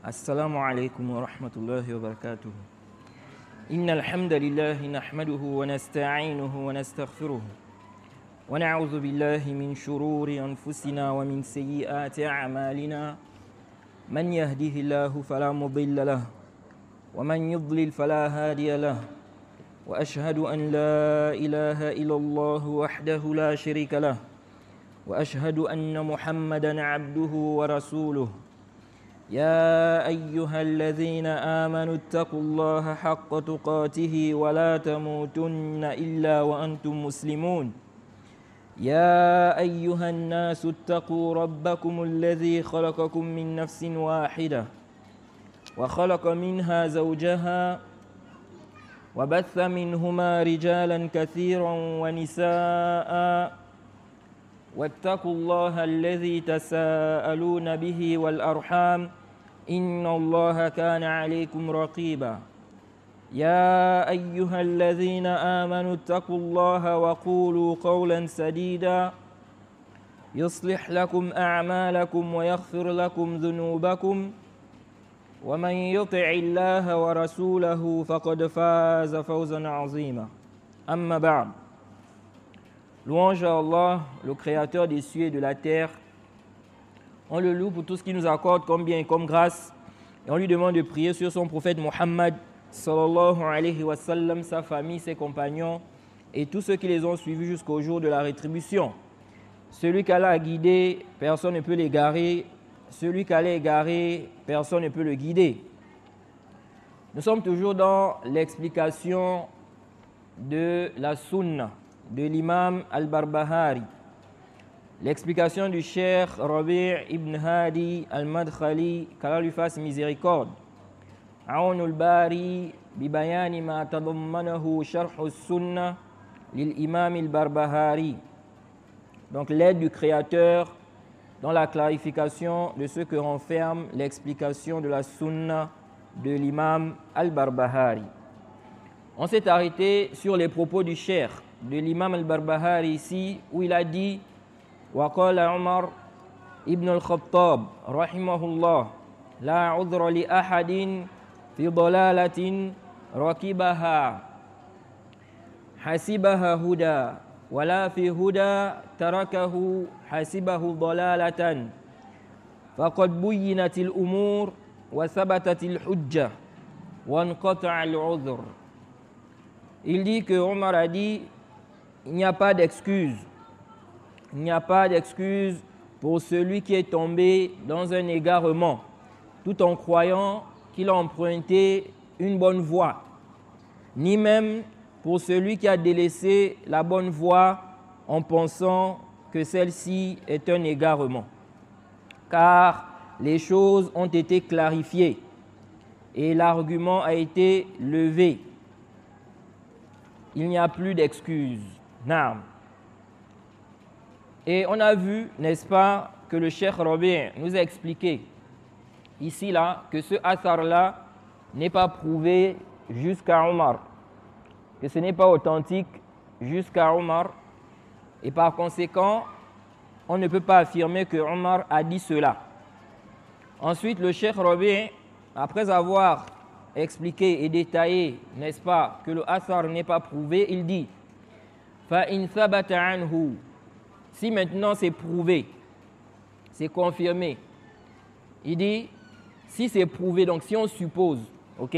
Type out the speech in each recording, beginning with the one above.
السلام عليكم ورحمة الله وبركاته. إن الحمد لله نحمده ونستعينه ونستغفره ونعوذ بالله من شرور أنفسنا ومن سيئات أعمالنا. من يهده الله فلا مضل له ومن يضلل فلا هادي له. وأشهد أن لا إله إلا الله وحده لا شريك له وأشهد أن محمدًا عبده ورسوله. يا أيها الذين آمنوا اتقوا الله حق تقاته ولا تموتن إلا وأنتم مسلمون. يا أيها الناس اتقوا ربكم الذي خلقكم من نفس واحدة وخلق منها زوجها وبث منهما رجالا كثيرا ونساء واتقوا الله الذي تساءلون به والأرحام إن الله كان عليكم رقيبا. يا أيها الذين آمنوا اتقوا الله وقولوا قولا سديدا يصلح لكم أعمالكم ويغفر لكم ذنوبكم ومن يطع الله ورسوله فقد فاز فوزا عظيما. أما بعد. Louange à Allah, le créateur des cieux et de la terre. On le loue pour tout ce qu'il nous accorde comme bien et comme grâce. Et on lui demande de prier sur son prophète Mohammed, sallallahu alayhi wa sallam, sa famille, ses compagnons et tous ceux qui les ont suivis jusqu'au jour de la rétribution. Celui qu'Allah a guidé, personne ne peut l'égarer. Celui qu'Allah a égaré, personne ne peut le guider. Nous sommes toujours dans l'explication de la sunna de l'imam al-Barbahari, l'explication du cheikh Rabi' ibn Hadi al-Madkhali, qu'Allah lui fasse miséricorde. Aounul Bari bi bayani ma tadammanahu sharh as-sunnah l'imam al-Barbahari. Donc l'aide du créateur dans la clarification de ce que renferme l'explication de la sunna de l'imam al-Barbahari. On s'est arrêté sur les propos du cheikh de l'imam al-Barbahari ici, où il a dit وقال عمر ابن الخطاب رحمه الله لا عذر لأحد في ضلالة ركبها حسبها هدى ولا في هدى تركه حسبه ضلالة فقد بينت الأمور وثبتت الحجة وانقطع العذر. Il dit que Omar a dit il n'y a pas d'excuse. Il n'y a pas d'excuse pour celui qui est tombé dans un égarement, tout en croyant qu'il a emprunté une bonne voie, ni même pour celui qui a délaissé la bonne voie en pensant que celle-ci est un égarement. Car les choses ont été clarifiées et l'argument a été levé. Il n'y a plus d'excuses. Naam. Et on a vu, n'est-ce pas, que le cheikh Rabi' nous a expliqué ici là que ce athar-là n'est pas prouvé jusqu'à Omar, que ce n'est pas authentique jusqu'à Omar, et par conséquent, on ne peut pas affirmer que Omar a dit cela. Ensuite, le cheikh Rabi', après avoir expliqué et détaillé, n'est-ce pas, que le athar n'est pas prouvé, il dit فَإِنْ ثَبَتَ عَنْهُ. Si maintenant c'est prouvé, c'est confirmé, il dit, si c'est prouvé, donc si on suppose, ok,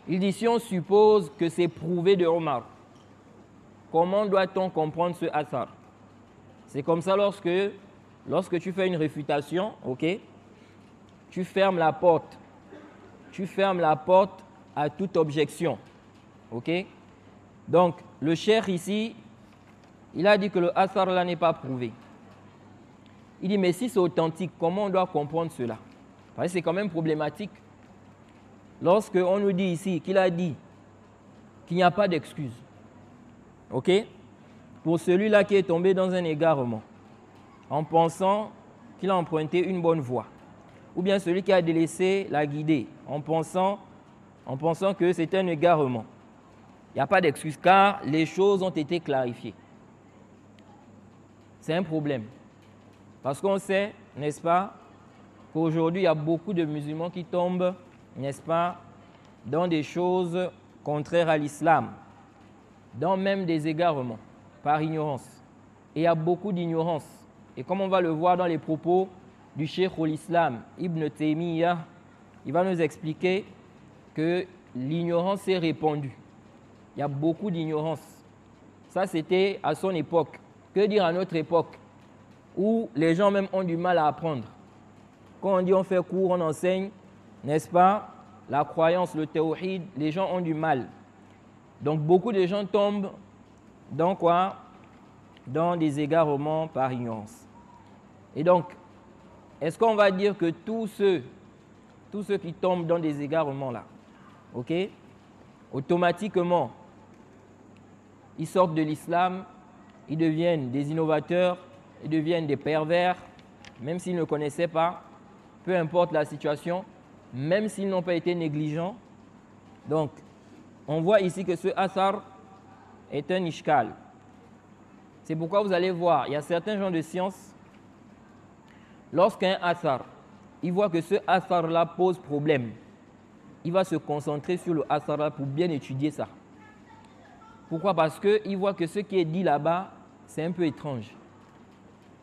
il dit, si on suppose que c'est prouvé de Omar, comment doit-on comprendre ce athar? C'est comme ça lorsque tu fais une réfutation, ok, tu fermes la porte à toute objection, ok. Donc, le cheikh ici, il a dit que le athar là n'est pas prouvé. Il dit, mais si c'est authentique, comment on doit comprendre cela? Parce que c'est quand même problématique. Lorsque on nous dit ici qu'il a dit qu'il n'y a pas d'excuse, ok, pour celui-là qui est tombé dans un égarement, en pensant qu'il a emprunté une bonne voie, ou bien celui qui a délaissé la guidée, en pensant que c'est un égarement. Il n'y a pas d'excuse car les choses ont été clarifiées. C'est un problème. Parce qu'on sait, n'est-ce pas, qu'aujourd'hui, il y a beaucoup de musulmans qui tombent, n'est-ce pas, dans des choses contraires à l'islam, dans même des égarements, par ignorance. Et il y a beaucoup d'ignorance. Et comme on va le voir dans les propos du Cheikh al-Islam, Ibn Taymiyyah, il va nous expliquer que l'ignorance est répandue. Il y a beaucoup d'ignorance. Ça, c'était à son époque. Que dire à notre époque, où les gens même ont du mal à apprendre. Quand on dit on fait cours, on enseigne, n'est-ce pas, la croyance, le tawhid, les gens ont du mal. Donc beaucoup de gens tombent dans quoi? Dans des égarements par ignorance. Et donc, est-ce qu'on va dire que tous ceux qui tombent dans des égarements là, ok, automatiquement, ils sortent de l'islam, ils deviennent des innovateurs, ils deviennent des pervers, même s'ils ne connaissaient pas, peu importe la situation, même s'ils n'ont pas été négligents. Donc, on voit ici que ce athar est un ishkal. C'est pourquoi vous allez voir, il y a certains gens de science, lorsqu'un athar, il voit que ce athar-là pose problème, il va se concentrer sur le athar-là pour bien étudier ça. Pourquoi? Parce qu'il voit que ce qui est dit là-bas, c'est un peu étrange.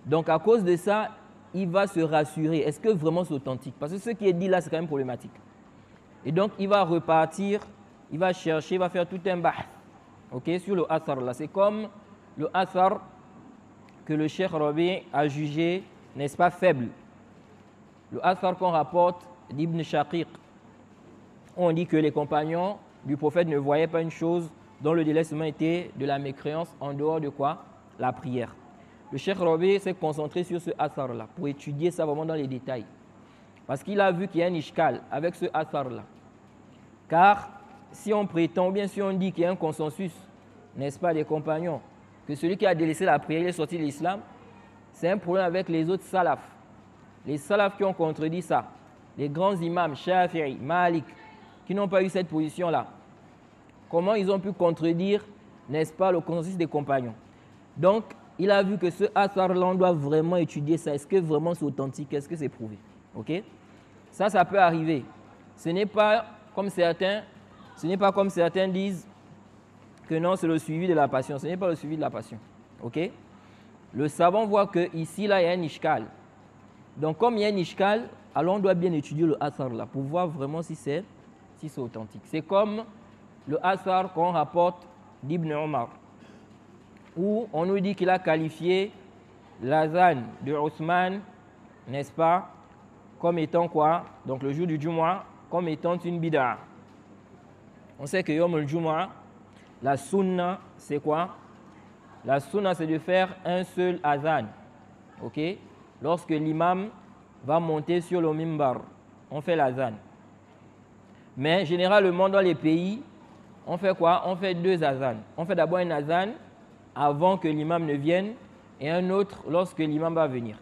Donc, à cause de ça, il va se rassurer. Est-ce que vraiment c'est authentique? Parce que ce qui est dit là, c'est quand même problématique. Et donc, il va repartir, il va chercher, il va faire tout un bahth, okay, sur le athar là. C'est comme le athar que le Cheikh Rabi a jugé, n'est-ce pas, faible. Le athar qu'on rapporte d'Ibn Shaqiq. On dit que les compagnons du prophète ne voyaient pas une chose dont le délaissement était de la mécréance en dehors de quoi? La prière. Le Cheikh Rabi s'est concentré sur ce athar-là pour étudier ça vraiment dans les détails. Parce qu'il a vu qu'il y a un ishkal avec ce athar-là. Car si on prétend, ou bien si on dit qu'il y a un consensus, n'est-ce pas, des compagnons, que celui qui a délaissé la prière est sorti de l'islam, c'est un problème avec les autres salafs. Les salafs qui ont contredit ça. Les grands imams, Shafi'i, Malik, qui n'ont pas eu cette position-là. Comment ils ont pu contredire, n'est-ce pas, le consensus des compagnons? Donc, il a vu que ce athar-là, on doit vraiment étudier ça. Est-ce que vraiment c'est authentique? Est-ce que c'est prouvé? Ok? Ça peut arriver. Ce n'est pas comme certains disent que non, c'est le suivi de la passion. Ce n'est pas le suivi de la passion. Ok? Le savant voit qu'ici, là, il y a un ishkal. Donc, comme il y a un ishkal, alors on doit bien étudier le athar-là pour voir vraiment si c'est authentique. C'est comme le athar qu'on rapporte d'Ibn Omar, où on nous dit qu'il a qualifié l'azan de Othman, n'est-ce pas, comme étant quoi? Donc le jour du Jumu'ah, comme étant une bid'a. On sait que Yom al-Jumu'ah, la sunna, c'est quoi? La sunna, c'est de faire un seul azan. Ok? Lorsque l'imam va monter sur le mimbar, on fait l'azan. Mais généralement, dans les pays, on fait quoi? On fait deux azans. On fait d'abord un azan avant que l'imam ne vienne et un autre lorsque l'imam va venir.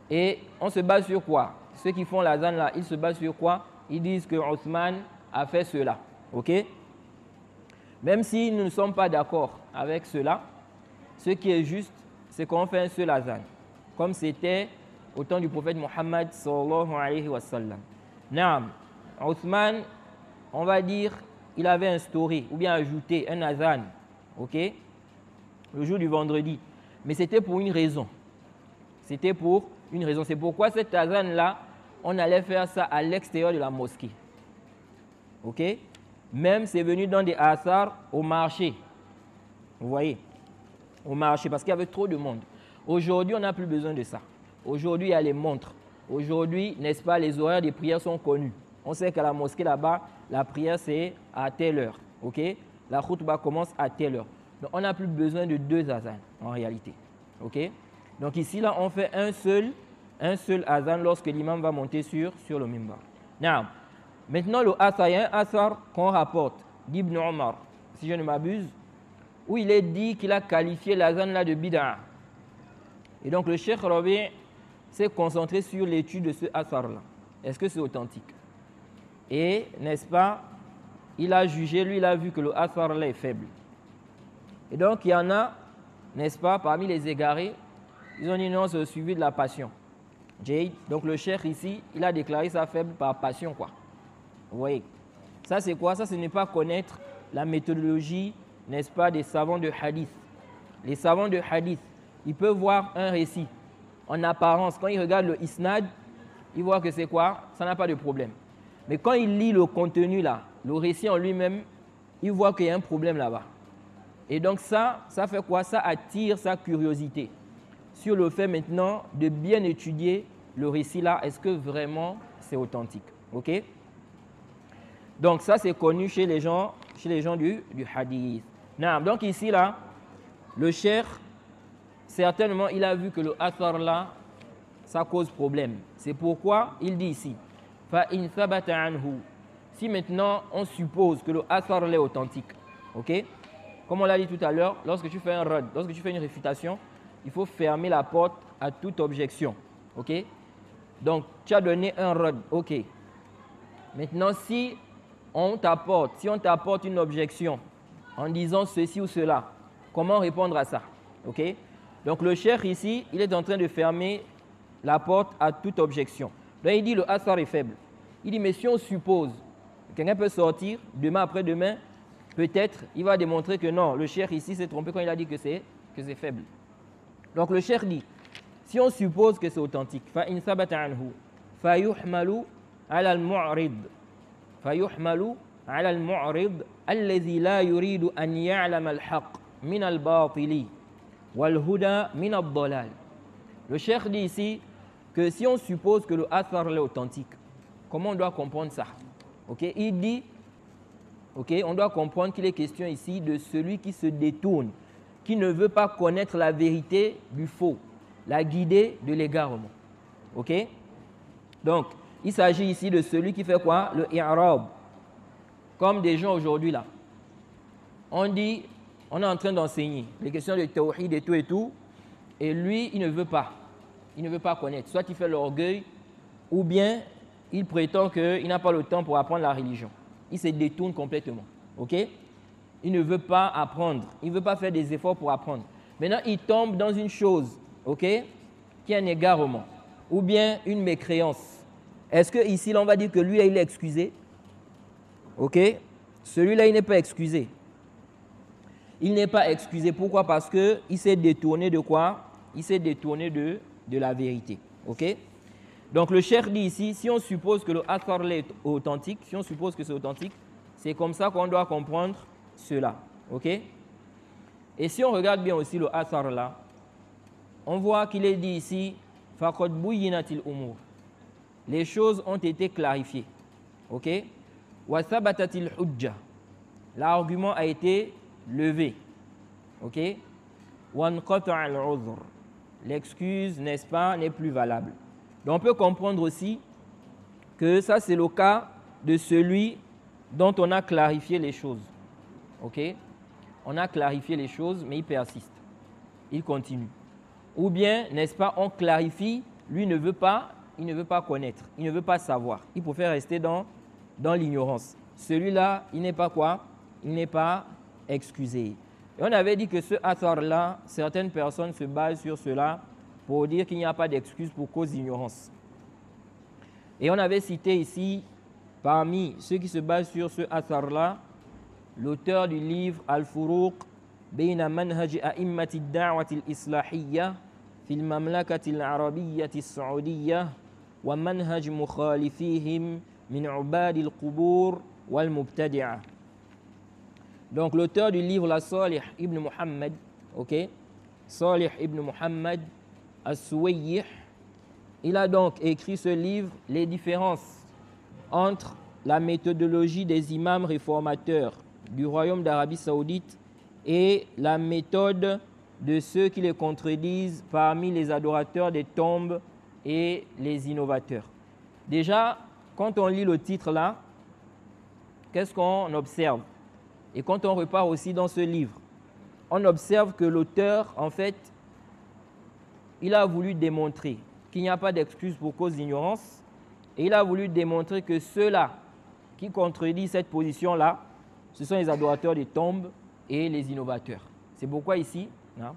Et on se base sur quoi? Ceux qui font l'azan là, ils se basent sur quoi? Ils disent que Othman a fait cela. Ok? Même si nous ne sommes pas d'accord avec cela, ce qui est juste, c'est qu'on fait un seul azan. Comme c'était au temps du prophète Mohammed sallallahu alayhi wa sallam. Naam, Othman, on va dire, il avait instauré ou bien ajouté un azan, ok, le jour du vendredi. Mais c'était pour une raison. C'était pour une raison. C'est pourquoi cet azan-là, on allait faire ça à l'extérieur de la mosquée. Ok? Même c'est venu dans des athars au marché. Vous voyez? Au marché, parce qu'il y avait trop de monde. Aujourd'hui, on n'a plus besoin de ça. Aujourd'hui, il y a les montres. Aujourd'hui, n'est-ce pas, les horaires des prières sont connus. On sait qu'à la mosquée là-bas, la prière c'est à telle heure. Ok? La khutba commence à telle heure. Donc on n'a plus besoin de deux azans en réalité. Ok? Donc ici là, on fait un seul azan lorsque l'imam va monter sur le mimbar. Now, maintenant le athar, il y a un athar qu'on rapporte d'Ibn Omar, si je ne m'abuse, où il est dit qu'il a qualifié l'azan là de bid'a. Et donc le Cheikh Rabi s'est concentré sur l'étude de ce athar là. Est-ce que c'est authentique? Et, n'est-ce pas, il a jugé, lui, il a vu que le athar là est faible. Et donc, il y en a, n'est-ce pas, parmi les égarés, ils ont dit non, c'est le suivi de la passion. Donc le cheikh ici, il a déclaré ça faible par passion, quoi. Vous voyez. Ça c'est quoi? Ça, ce n'est pas connaître la méthodologie, n'est-ce pas, des savants de hadith. Les savants de hadith, ils peuvent voir un récit en apparence. Quand ils regardent le isnad, ils voient que c'est quoi? Ça n'a pas de problème. Mais quand ils lisent le contenu là, le récit en lui-même, ils voient qu'il y a un problème là-bas. Et donc ça fait quoi? Ça attire sa curiosité sur le fait maintenant de bien étudier le récit là. Est-ce que vraiment c'est authentique? Ok? Donc ça c'est connu chez les gens du hadith. Non, donc ici là, le cheikh, certainement il a vu que le athar là, ça cause problème. C'est pourquoi il dit ici, fa in thabata anhu. Si maintenant on suppose que le athar est authentique, ok? Comme on l'a dit tout à l'heure, lorsque tu fais un rad, lorsque tu fais une réfutation, il faut fermer la porte à toute objection, ok? Donc tu as donné un rad, ok? Maintenant si on t'apporte une objection en disant ceci ou cela, comment répondre à ça, ok? Donc le cheikh ici, il est en train de fermer la porte à toute objection. Donc il dit le athar est faible. Il dit mais si on suppose quelqu'un peut sortir demain après-demain, peut-être il va démontrer que non, le cheikh ici s'est trompé quand il a dit que c'est faible. Donc le cheikh dit, si on suppose que c'est authentique, fa in thabata anhu fa yuhmalu ala al-mu'rid alladhi la yuridu an ya'lama al-haqq min al-batili wal-huda min ad-dalal. Le cheikh dit ici que si on suppose que le athar est authentique, comment on doit comprendre ça? Ok, il dit, ok, on doit comprendre qu'il est question ici de celui qui se détourne, qui ne veut pas connaître la vérité du faux, la guider de l'égarement. Ok, donc il s'agit ici de celui qui fait quoi? Le i'rab. Comme des gens aujourd'hui là. On dit, on est en train d'enseigner les questions de tawhid et tout, et lui, il ne veut pas. Il ne veut pas connaître. Soit il fait l'orgueil, ou bien il prétend qu'il n'a pas le temps pour apprendre la religion. Il se détourne complètement. Ok? Il ne veut pas apprendre. Il ne veut pas faire des efforts pour apprendre. Maintenant, il tombe dans une chose, ok? Qui est un égarement, ou bien une mécréance. Est-ce qu'ici, là, on va dire que lui, il est excusé? Ok? Celui-là, il n'est pas excusé. Il n'est pas excusé. Pourquoi? Parce qu'il s'est détourné de quoi? Il s'est détourné de la vérité. Ok? Donc le cheikh dit ici, si on suppose que le athar est authentique, si on suppose que c'est authentique, c'est comme ça qu'on doit comprendre cela. Ok? Et si on regarde bien aussi le athar là, on voit qu'il est dit ici, faqad buyyinatil umur. Les choses ont été clarifiées. Ok? Wa thabatatil hujja. L'argument a été levé. Ok? Wa anqata'a al-'udhr. L'excuse, n'est-ce pas, n'est plus valable. Donc on peut comprendre aussi que ça c'est le cas de celui dont on a clarifié les choses. Ok? On a clarifié les choses, mais il persiste. Il continue. Ou bien, n'est-ce pas, on clarifie, lui il ne veut pas connaître, il ne veut pas savoir. Il préfère rester dans l'ignorance. Celui-là, il n'est pas quoi? Il n'est pas excusé. Et on avait dit que ce athar-là, certaines personnes se basent sur cela pour dire qu'il n'y a pas d'excuse pour cause d'ignorance. Et on avait cité ici, parmi ceux qui se basent sur ce athar-là, l'auteur du livre Al-Furuq bayna manhaj a'immati ad-da'wati al-islahiyya fi al-mamlakati al-arabiyyati as-saoudiyyah wa manhaj mukhalifihim min 'ubad al-qubur wal-mubtadi'ah. Donc l'auteur du livre, la Salih ibn Muhammad, ok, Salih ibn Muhammad as-Suwayyih, il a donc écrit ce livre, les différences entre la méthodologie des imams réformateurs du royaume d'Arabie Saoudite et la méthode de ceux qui les contredisent parmi les adorateurs des tombes et les innovateurs. Déjà, quand on lit le titre là, qu'est-ce qu'on observe? Et quand on repart aussi dans ce livre, on observe que l'auteur, en fait, il a voulu démontrer qu'il n'y a pas d'excuse pour cause d'ignorance, et il a voulu démontrer que ceux-là qui contredisent cette position-là, ce sont les adorateurs des tombes et les innovateurs. C'est pourquoi ici, hein,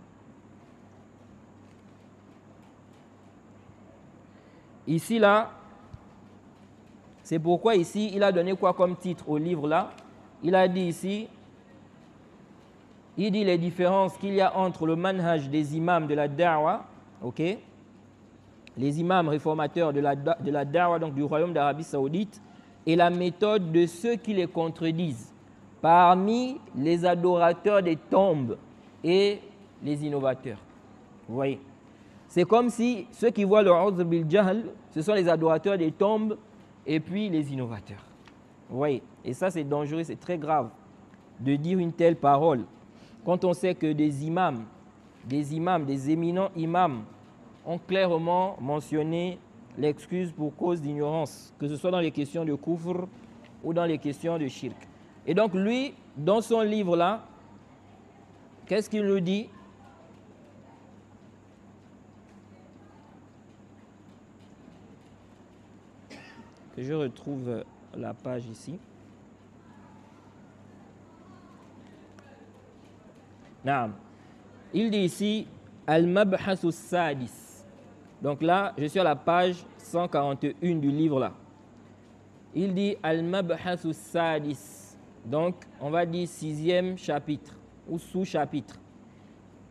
Ici, là, c'est pourquoi ici, il a donné quoi comme titre au livre là? Il a dit ici, il dit les différences qu'il y a entre le manhaj des imams de la da'wa, ok? Les imams réformateurs de la da'wa, donc du royaume d'Arabie Saoudite, et la méthode de ceux qui les contredisent, parmi les adorateurs des tombes et les innovateurs. Vous voyez? C'est comme si ceux qui voient le Uzr bil Jahl, ce sont les adorateurs des tombes et puis les innovateurs. Vous voyez? Et ça, c'est dangereux, c'est très grave de dire une telle parole. Quand on sait que des imams, des éminents imams ont clairement mentionné l'excuse pour cause d'ignorance, que ce soit dans les questions de kufr ou dans les questions de shirk. Et donc lui, dans son livre-là, qu'est-ce qu'il nous dit? Que je retrouve la page ici. Naam. Il dit ici Al-Mabhasu Sadis. Donc là, je suis à la page 141 du livre là. Il dit Al-Mabhasu Sadis. Donc, on va dire 6e chapitre ou sous-chapitre.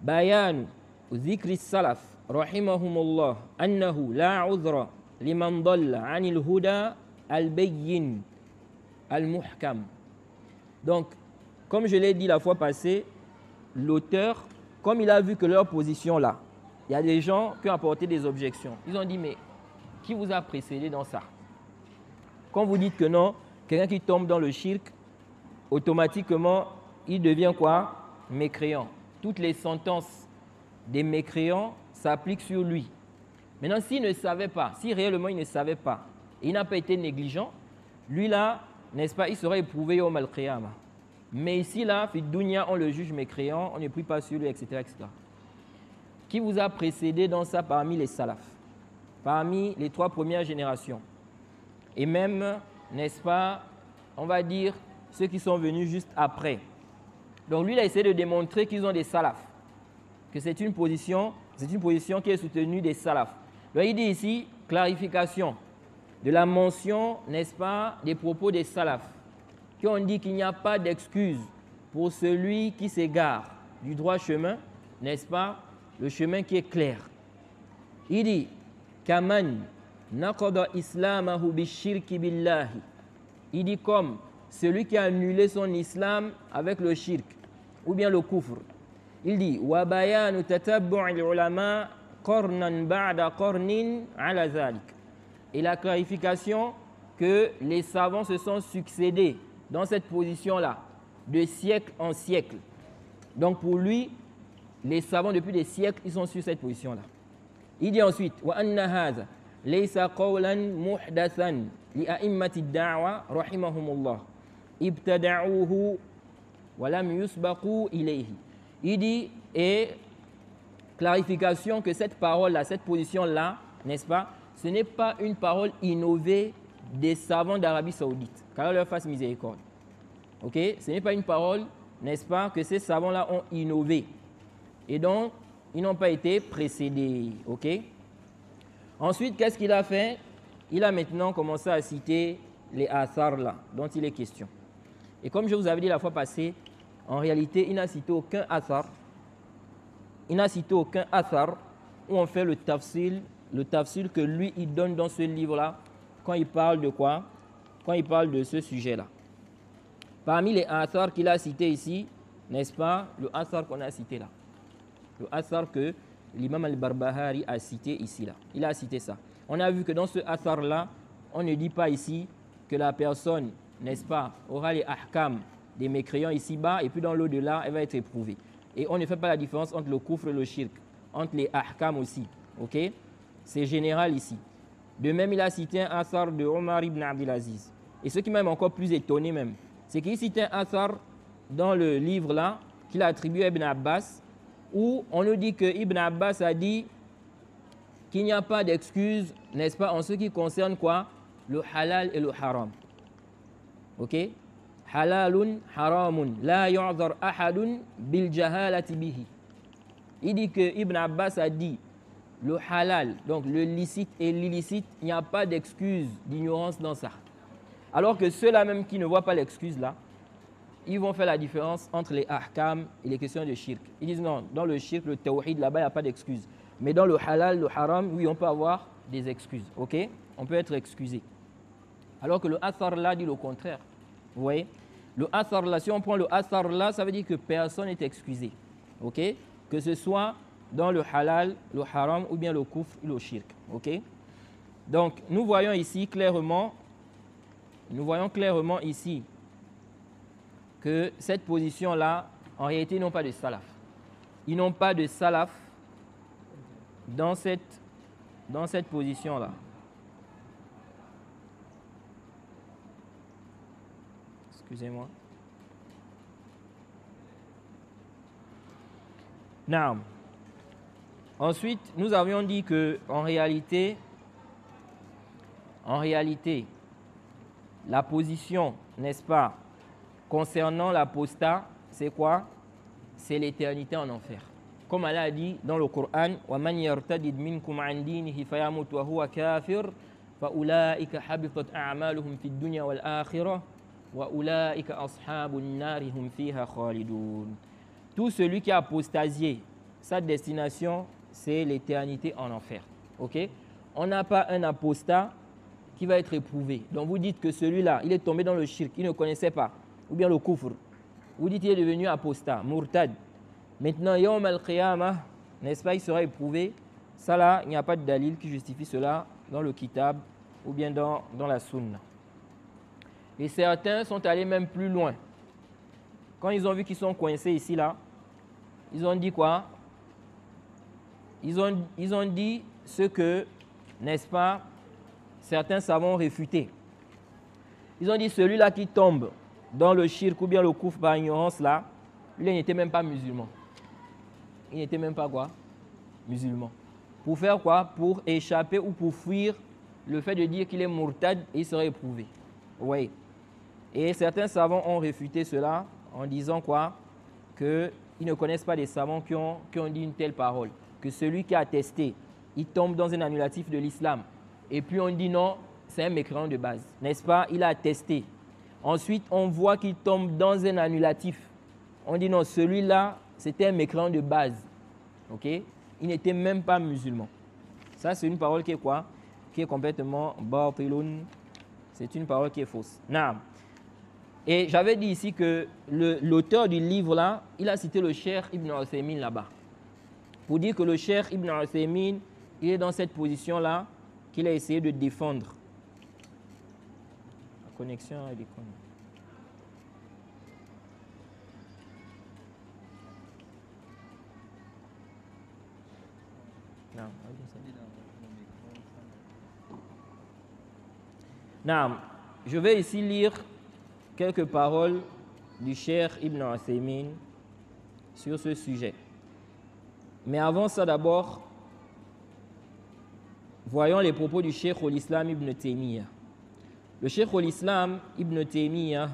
Bayan Zikri Salaf rahimahumullah annahu la udhra liman dalla anil huda al-bayyin al-muhkam. Donc, comme je l'ai dit la fois passée, l'auteur, comme il a vu que leur position là, il y a des gens qui ont apporté des objections. Ils ont dit, mais qui vous a précédé dans ça? Quand vous dites que non, quelqu'un qui tombe dans le shirk, automatiquement, il devient quoi? Mécréant. Toutes les sentences des mécréants s'appliquent sur lui. Maintenant, s'il ne savait pas, si réellement il ne savait pas, et il n'a pas été négligent, lui là, n'est-ce pas, il serait éprouvé au mal-qiyamah. Mais ici, là, fi dunya, on le juge mécréant, on ne prie pas sur lui, etc., etc. Qui vous a précédé dans ça parmi les salafs, parmi les 3 premières générations? Et même, n'est-ce pas, on va dire, ceux qui sont venus juste après. Donc lui, il a essayé de démontrer qu'ils ont des salafs, que c'est une position qui est soutenue des salafs. Donc il dit ici, clarification de la mention, n'est-ce pas, des propos des salafs, qui ont dit qu'il n'y a pas d'excuse pour celui qui s'égare du droit chemin, n'est-ce pas, le chemin qui est clair. Il dit, Kaman naqada islamahu bishirki billahi. Il dit comme celui qui a annulé son islam avec le shirk ou bien le kufr. Il dit wa bayanu tatabbu'il ulama qarnan ba'da qarnin ala zalik. Et la clarification que les savants se sont succédés dans cette position-là, de siècle en siècle. Donc pour lui, les savants depuis des siècles, ils sont sur cette position-là. Il dit ensuite, wa anna hadha laysa qawlan muhdathan li a'immati ad-da'wa rahimahumullah ibtada'uhu wa lam yusbaqu ilayhi. Il dit, et clarification que cette parole-là, cette position-là, n'est-ce pas, ce n'est pas une parole innovée des savants d'Arabie Saoudite, car leur fasse miséricorde. Ok, ce n'est pas une parole, n'est-ce pas, que ces savants-là ont innové. Et donc, ils n'ont pas été précédés. Ok. Ensuite, qu'est-ce qu'il a fait? Il a maintenant commencé à citer les athars là, dont il est question. Et comme je vous avais dit la fois passée, en réalité, il n'a cité aucun athar. Il n'a cité aucun athar où on fait le tafsil que lui, il donne dans ce livre-là, quand il parle de quoi? Quand il parle de ce sujet-là. Parmi les athars qu'il a cités ici, n'est-ce pas, le athar qu'on a cité là. Le athar que l'imam al-Barbahari a cité ici là. Il a cité ça. On a vu que dans ce athar-là, on ne dit pas ici que la personne, n'est-ce pas, aura les ahkam des mécréants ici-bas et puis dans l'au-delà, elle va être éprouvée. Et on ne fait pas la différence entre le kufr et le shirk, entre les ahkam aussi. Ok? C'est général ici. De même, il a cité un athar de Omar ibn Abdelaziz. Et ce qui m'a encore plus étonné même, c'est qu'il cite un athar dans le livre là, qu'il a attribué à Ibn Abbas, où on nous dit que Ibn Abbas a dit qu'il n'y a pas d'excuse, n'est-ce pas, en ce qui concerne quoi? Le halal et le haram. Ok? Halalun haramun, la yu'dhar ahadun bil jahalati bihi. Il dit que Ibn Abbas a dit le halal, donc le licite et l'illicite, il n'y a pas d'excuse d'ignorance dans ça. Alors que ceux-là même qui ne voient pas l'excuse là, ils vont faire la différence entre les ahkam et les questions de shirk. Ils disent non, dans le shirk, le tawhid, là-bas, il n'y a pas d'excuse. Mais dans le halal, le haram, oui, on peut avoir des excuses. Ok? On peut être excusé. Alors que le athar là dit le contraire. Vous voyez? Le athar là, si on prend le athar là, ça veut dire que personne n'est excusé. Ok? Que ce soit dans le halal, le haram ou bien le kufr ou le shirk. Ok? Donc, nous voyons clairement ici que cette position-là, en réalité, ils n'ont pas de salaf. Ils n'ont pas de salaf dans cette position-là. Excusez-moi. Naam. Ensuite, nous avions dit que en réalité, la position, n'est-ce pas, concernant l'apostat, c'est quoi? C'est l'éternité en enfer. Comme Allah a dit dans le Coran, وَمَنْ يَرْتَدِدْ مِنْكُمْ عَنْ دِينِهِ فَيَمُتْ وَهُوَ كَافِرٌ فَأُولَٰئِكَ حَبِطَتْ أَعْمَالُهُمْ فِي الدُّنْيَا وَالْآخِرَةِ وَأُولَٰئِكَ أَصْحَابُ النَّارِ هُمْ فِيهَا خَالِدُونَ. Tout celui qui a apostasié, sa destination, c'est l'éternité en enfer. Ok? On n'a pas un apostat qui va être éprouvé. Donc vous dites que celui-là, il est tombé dans le shirk, il ne connaissait pas, ou bien le kufr. Vous dites qu'il est devenu apostat, murtad. Maintenant, yawm al-qiyamah, n'est-ce pas, il sera éprouvé. Ça là, il n'y a pas de dalil qui justifie cela dans le kitab ou bien dans la sunna. Et certains sont allés même plus loin. Quand ils ont vu qu'ils sont coincés ici là, ils ont dit quoi? Ils ont dit ce que, n'est-ce pas, certains savants ont réfuté. Ils ont dit celui-là qui tombe dans le shirk ou bien le kufr par ignorance là, lui il n'était même pas musulman. Il n'était même pas quoi? Musulman. Pour faire quoi? Pour échapper ou pour fuir le fait de dire qu'il est murtad et il serait éprouvé. Oui. Et certains savants ont réfuté cela en disant quoi? Qu'ils ne connaissent pas des savants qui ont dit une telle parole. Que celui qui a attesté, il tombe dans un annulatif de l'islam. Et puis on dit non, c'est un mécréant de base. N'est-ce pas? Il a attesté. Ensuite, on voit qu'il tombe dans un annulatif. On dit non, celui-là, c'était un mécréant de base. Ok? Il n'était même pas musulman. Ça, c'est une parole qui est quoi? Qui est complètement batilun. C'est une parole qui est fausse. Naam. Et j'avais dit ici que l'auteur du livre là, il a cité le Cheikh Ibn Uthaymin là-bas. Pour dire que le Cheikh Ibn Uthaymin, il est dans cette position-là qu'il a essayé de défendre. La connexion est déconnue. Non. Je vais ici lire quelques paroles du Cheikh Ibn Uthaymin sur ce sujet. Mais avant ça d'abord, voyons les propos du Cheikh al-Islam Ibn Taymiyyah. Le Cheikh al-Islam Ibn Taymiyyah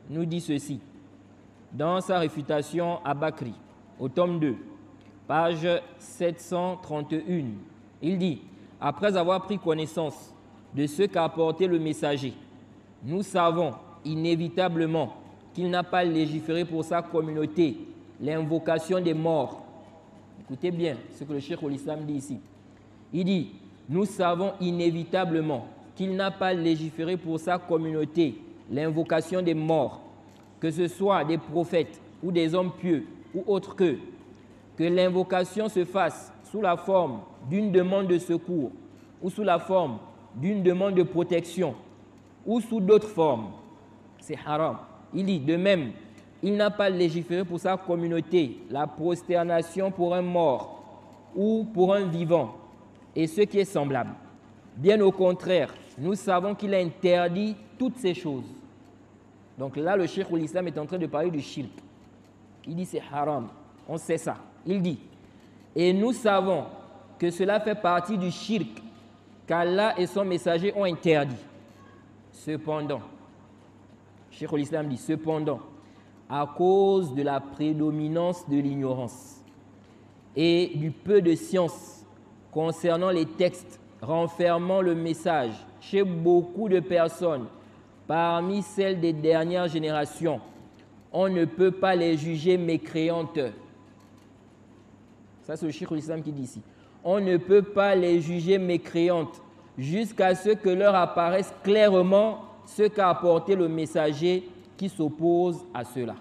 nous dit ceci dans sa réfutation à Bakri, au tome 2, page 731. Il dit, après avoir pris connaissance de ce qu'a apporté le messager, nous savons inévitablement qu'il n'a pas légiféré pour sa communauté l'invocation des morts. Écoutez bien ce que le Cheikh al-Islam dit ici. Il dit, nous savons inévitablement qu'il n'a pas légiféré pour sa communauté l'invocation des morts, que ce soit des prophètes ou des hommes pieux ou autres que l'invocation se fasse sous la forme d'une demande de secours ou sous la forme d'une demande de protection ou sous d'autres formes. C'est haram. Il dit, de même, il n'a pas légiféré pour sa communauté la prosternation pour un mort ou pour un vivant et ce qui est semblable. Bien au contraire, nous savons qu'il a interdit toutes ces choses. Donc là, le Cheikh al-Islam est en train de parler du shirk. Il dit c'est haram, on sait ça. Il dit, et nous savons que cela fait partie du shirk qu'Allah et son messager ont interdit. Cependant, Cheikh al-Islam dit, cependant, à cause de la prédominance de l'ignorance et du peu de science concernant les textes renfermant le message chez beaucoup de personnes, parmi celles des dernières générations, on ne peut pas les juger mécréantes. Ça, c'est le Cheikh l'Islam qui dit ici. On ne peut pas les juger mécréantes jusqu'à ce que leur apparaisse clairement ce qu'a apporté le messager qui s'oppose à cela.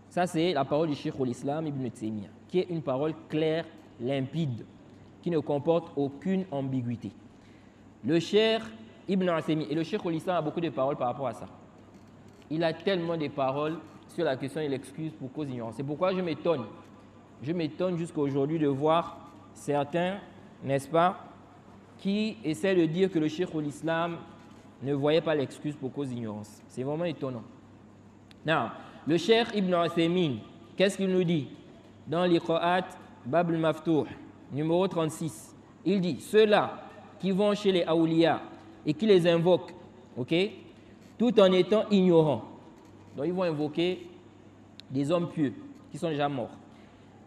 Ça, c'est la parole du Cheikh l'Islam Ibn Taymiyyah, qui est une parole claire, limpide, qui ne comporte aucune ambiguïté. Le Cheikh Ibn Taymiyyah, et le Cheikh l'Islam a beaucoup de paroles par rapport à ça. Il a tellement de paroles sur la question de l'excuse pour cause d'ignorance. C'est pourquoi je m'étonne. Je m'étonne jusqu'à aujourd'hui de voir certains, n'est-ce pas, qui essaient de dire que le Cheikh l'Islam ne voyait pas l'excuse pour cause d'ignorance. C'est vraiment étonnant. Non. Le Cheikh Ibn Uthaymin, qu'est-ce qu'il nous dit? Dans l'Iqra'at Bab al-Maftuh, numéro 36, il dit, ceux-là qui vont chez les Awliya et qui les invoquent, ok, tout en étant ignorants. Donc ils vont invoquer des hommes pieux qui sont déjà morts.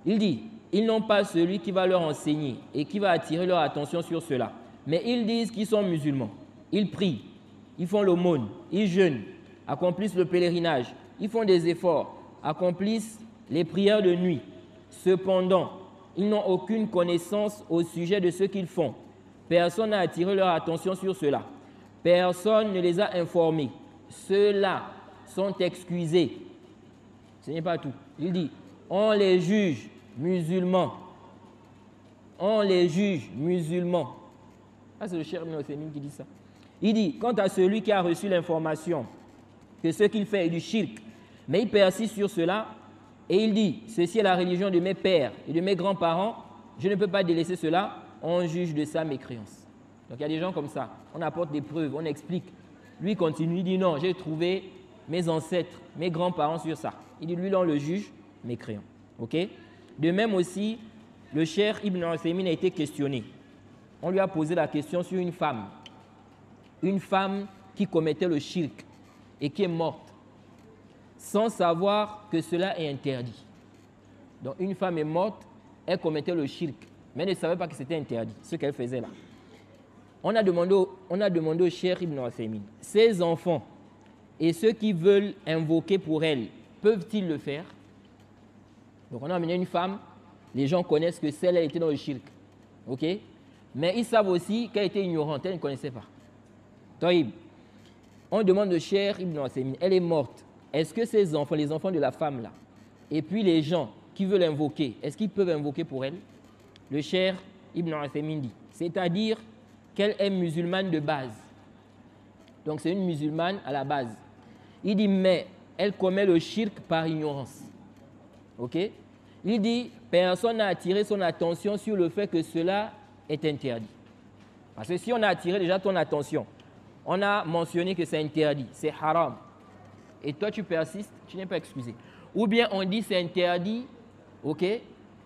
Il dit, ils n'ont pas celui qui va leur enseigner et qui va attirer leur attention sur cela. Mais ils disent qu'ils sont musulmans. Ils prient, ils font l'aumône, ils jeûnent, accomplissent le pèlerinage, ils font des efforts, accomplissent les prières de nuit. Cependant, ils n'ont aucune connaissance au sujet de ce qu'ils font. Personne n'a attiré leur attention sur cela. Personne ne les a informés. Ceux-là sont excusés. Ce n'est pas tout. Il dit, on les juge musulmans. On les juge musulmans. Ah, c'est le Cheikh Ibn Uthaymin qui dit ça. Il dit, quant à celui qui a reçu l'information que ce qu'il fait est du shirk, mais il persiste sur cela, et il dit, ceci est la religion de mes pères et de mes grands-parents, je ne peux pas délaisser cela, on juge de sa mécréance. Donc il y a des gens comme ça, on apporte des preuves, on explique. Lui continue, il dit non, j'ai trouvé mes ancêtres, mes grands-parents sur ça. Il dit, lui, là, on le juge mécréant. Okay? De même aussi, le Cheikh Ibn Uthaymin a été questionné. On lui a posé la question sur une femme qui commettait le shirk et qui est morte, sans savoir que cela est interdit. Donc une femme est morte, elle commettait le shirk, mais elle ne savait pas que c'était interdit, ce qu'elle faisait là. On a demandé au Cheikh Ibn Uthaymin, ces enfants et ceux qui veulent invoquer pour elle, peuvent-ils le faire? Donc on a amené une femme, les gens connaissent que celle-là était dans le shirk, ok? Mais ils savent aussi qu'elle était ignorante, elle ne connaissait pas. Taïb, on demande au Cheikh Ibn Uthaymin, elle est morte. Est-ce que ces enfants, les enfants de la femme là, et puis les gens qui veulent invoquer, est-ce qu'ils peuvent invoquer pour elle? Le Cheikh Ibn Uthaymin dit, c'est-à-dire qu'elle est musulmane de base. Donc c'est une musulmane à la base. Il dit, mais elle commet le shirk par ignorance. Ok? Il dit, personne n'a attiré son attention sur le fait que cela est interdit. Parce que si on a attiré déjà ton attention, on a mentionné que c'est interdit, c'est haram. Et toi tu persistes, tu n'es pas excusé. Ou bien on dit c'est interdit, ok?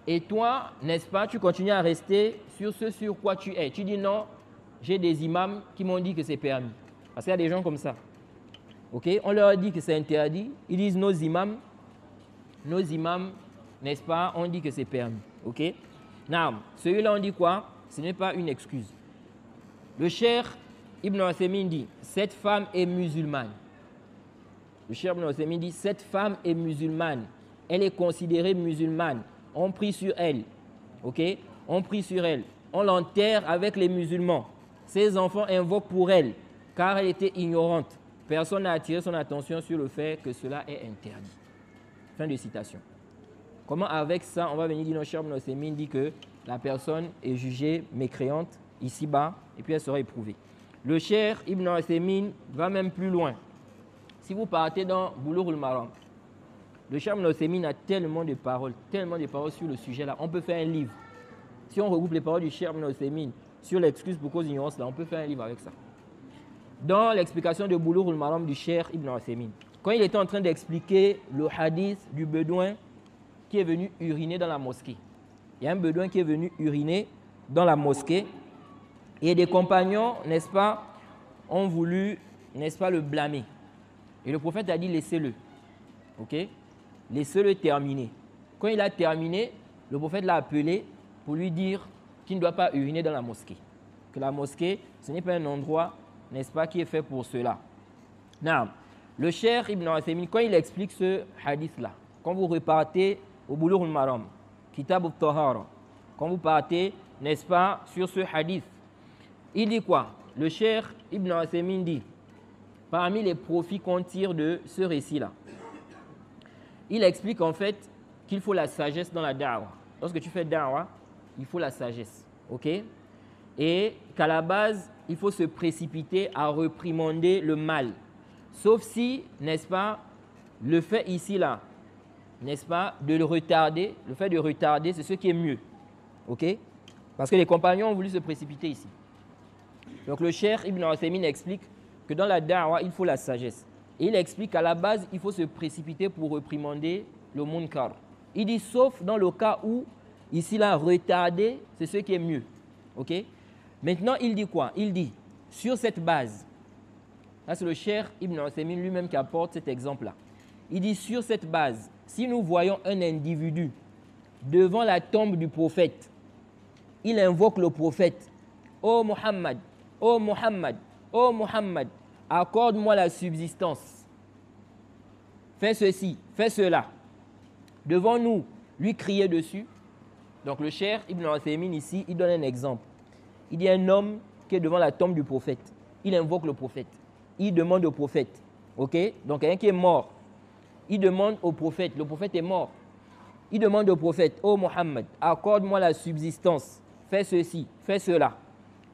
Et toi, n'est-ce pas, tu continues à rester sur ce sur quoi tu es. Tu dis non, j'ai des imams qui m'ont dit que c'est permis. Parce qu'il y a des gens comme ça. Ok? On leur a dit que c'est interdit. Ils disent nos imams, n'est-ce pas, on dit que c'est permis. Ok? Non, celui-là on dit quoi? Ce n'est pas une excuse. Le Cheikh Ibn Uthaymin dit, cette femme est musulmane. Le Cheikh Ibn Uthaymin dit, cette femme est musulmane. Elle est considérée musulmane. On prie sur elle. Ok? On prie sur elle. On l'enterre avec les musulmans. Ses enfants invoquent pour elle, car elle était ignorante. Personne n'a attiré son attention sur le fait que cela est interdit. Fin de citation. Comment avec ça, on va venir dire, non, Cheikh Ibn Uthaymin dit que la personne est jugée mécréante ici-bas, et puis elle sera éprouvée. Le Cheikh Ibn Uthaymin va même plus loin. Si vous partez dans Boulough al-Maram, le Cheikh Ibn Uthaymin a tellement de paroles sur le sujet-là. On peut faire un livre. Si on regroupe les paroles du Cheikh Ibn Uthaymin sur l'excuse pour cause d'ignorance, là, on peut faire un livre avec ça. Dans l'explication de Boulough al-Maram du Cheikh Ibn Uthaymin, quand il était en train d'expliquer le hadith du bédouin qui est venu uriner dans la mosquée. Il y a un bédouin qui est venu uriner dans la mosquée et des compagnons, n'est-ce pas, ont voulu, n'est-ce pas, le blâmer. Et le prophète a dit, laissez-le. Ok? Laissez-le terminer. Quand il a terminé, le prophète l'a appelé pour lui dire qui ne doit pas uriner dans la mosquée. Que la mosquée, ce n'est pas un endroit, n'est-ce pas, qui est fait pour cela. Non. Le Cheikh Ibn Uthaymin, quand il explique ce hadith-là, quand vous repartez au Boulough al-Maram, Kitab al-Tahara, quand vous partez, n'est-ce pas, sur ce hadith, il dit quoi? Le Cheikh Ibn Uthaymin dit, parmi les profits qu'on tire de ce récit-là, il explique en fait qu'il faut la sagesse dans la da'wah. Lorsque tu fais da'wah, il faut la sagesse, ok? Et qu'à la base, il faut se précipiter à réprimander le mal. Sauf si, n'est-ce pas, le fait ici, là, n'est-ce pas, de le retarder, le fait de retarder, c'est ce qui est mieux. OK? Parce que les compagnons ont voulu se précipiter ici. Donc le Cheikh Ibn Uthaymin explique que dans la da'wah, il faut la sagesse. Et il explique qu'à la base, il faut se précipiter pour réprimander le munkar. Il dit sauf dans le cas où, ici, là, retarder, c'est ce qui est mieux. OK? Maintenant, il dit quoi? Il dit, sur cette base, là c'est le Cheikh Ibn Uthaymin lui-même qui apporte cet exemple-là. Il dit, sur cette base, si nous voyons un individu devant la tombe du prophète, il invoque le prophète. Ô Muhammad, ô Muhammad, ô Muhammad, accorde-moi la subsistance. Fais ceci, fais cela. Devant nous, lui crier dessus. Donc le Cheikh Ibn Uthaymin ici, il donne un exemple. Il y a un homme qui est devant la tombe du prophète. Il invoque le prophète. Il demande au prophète. OK? Donc quelqu'un qui est mort. Il demande au prophète. Le prophète est mort. Il demande au prophète, ô Muhammad, accorde-moi la subsistance. Fais ceci, fais cela.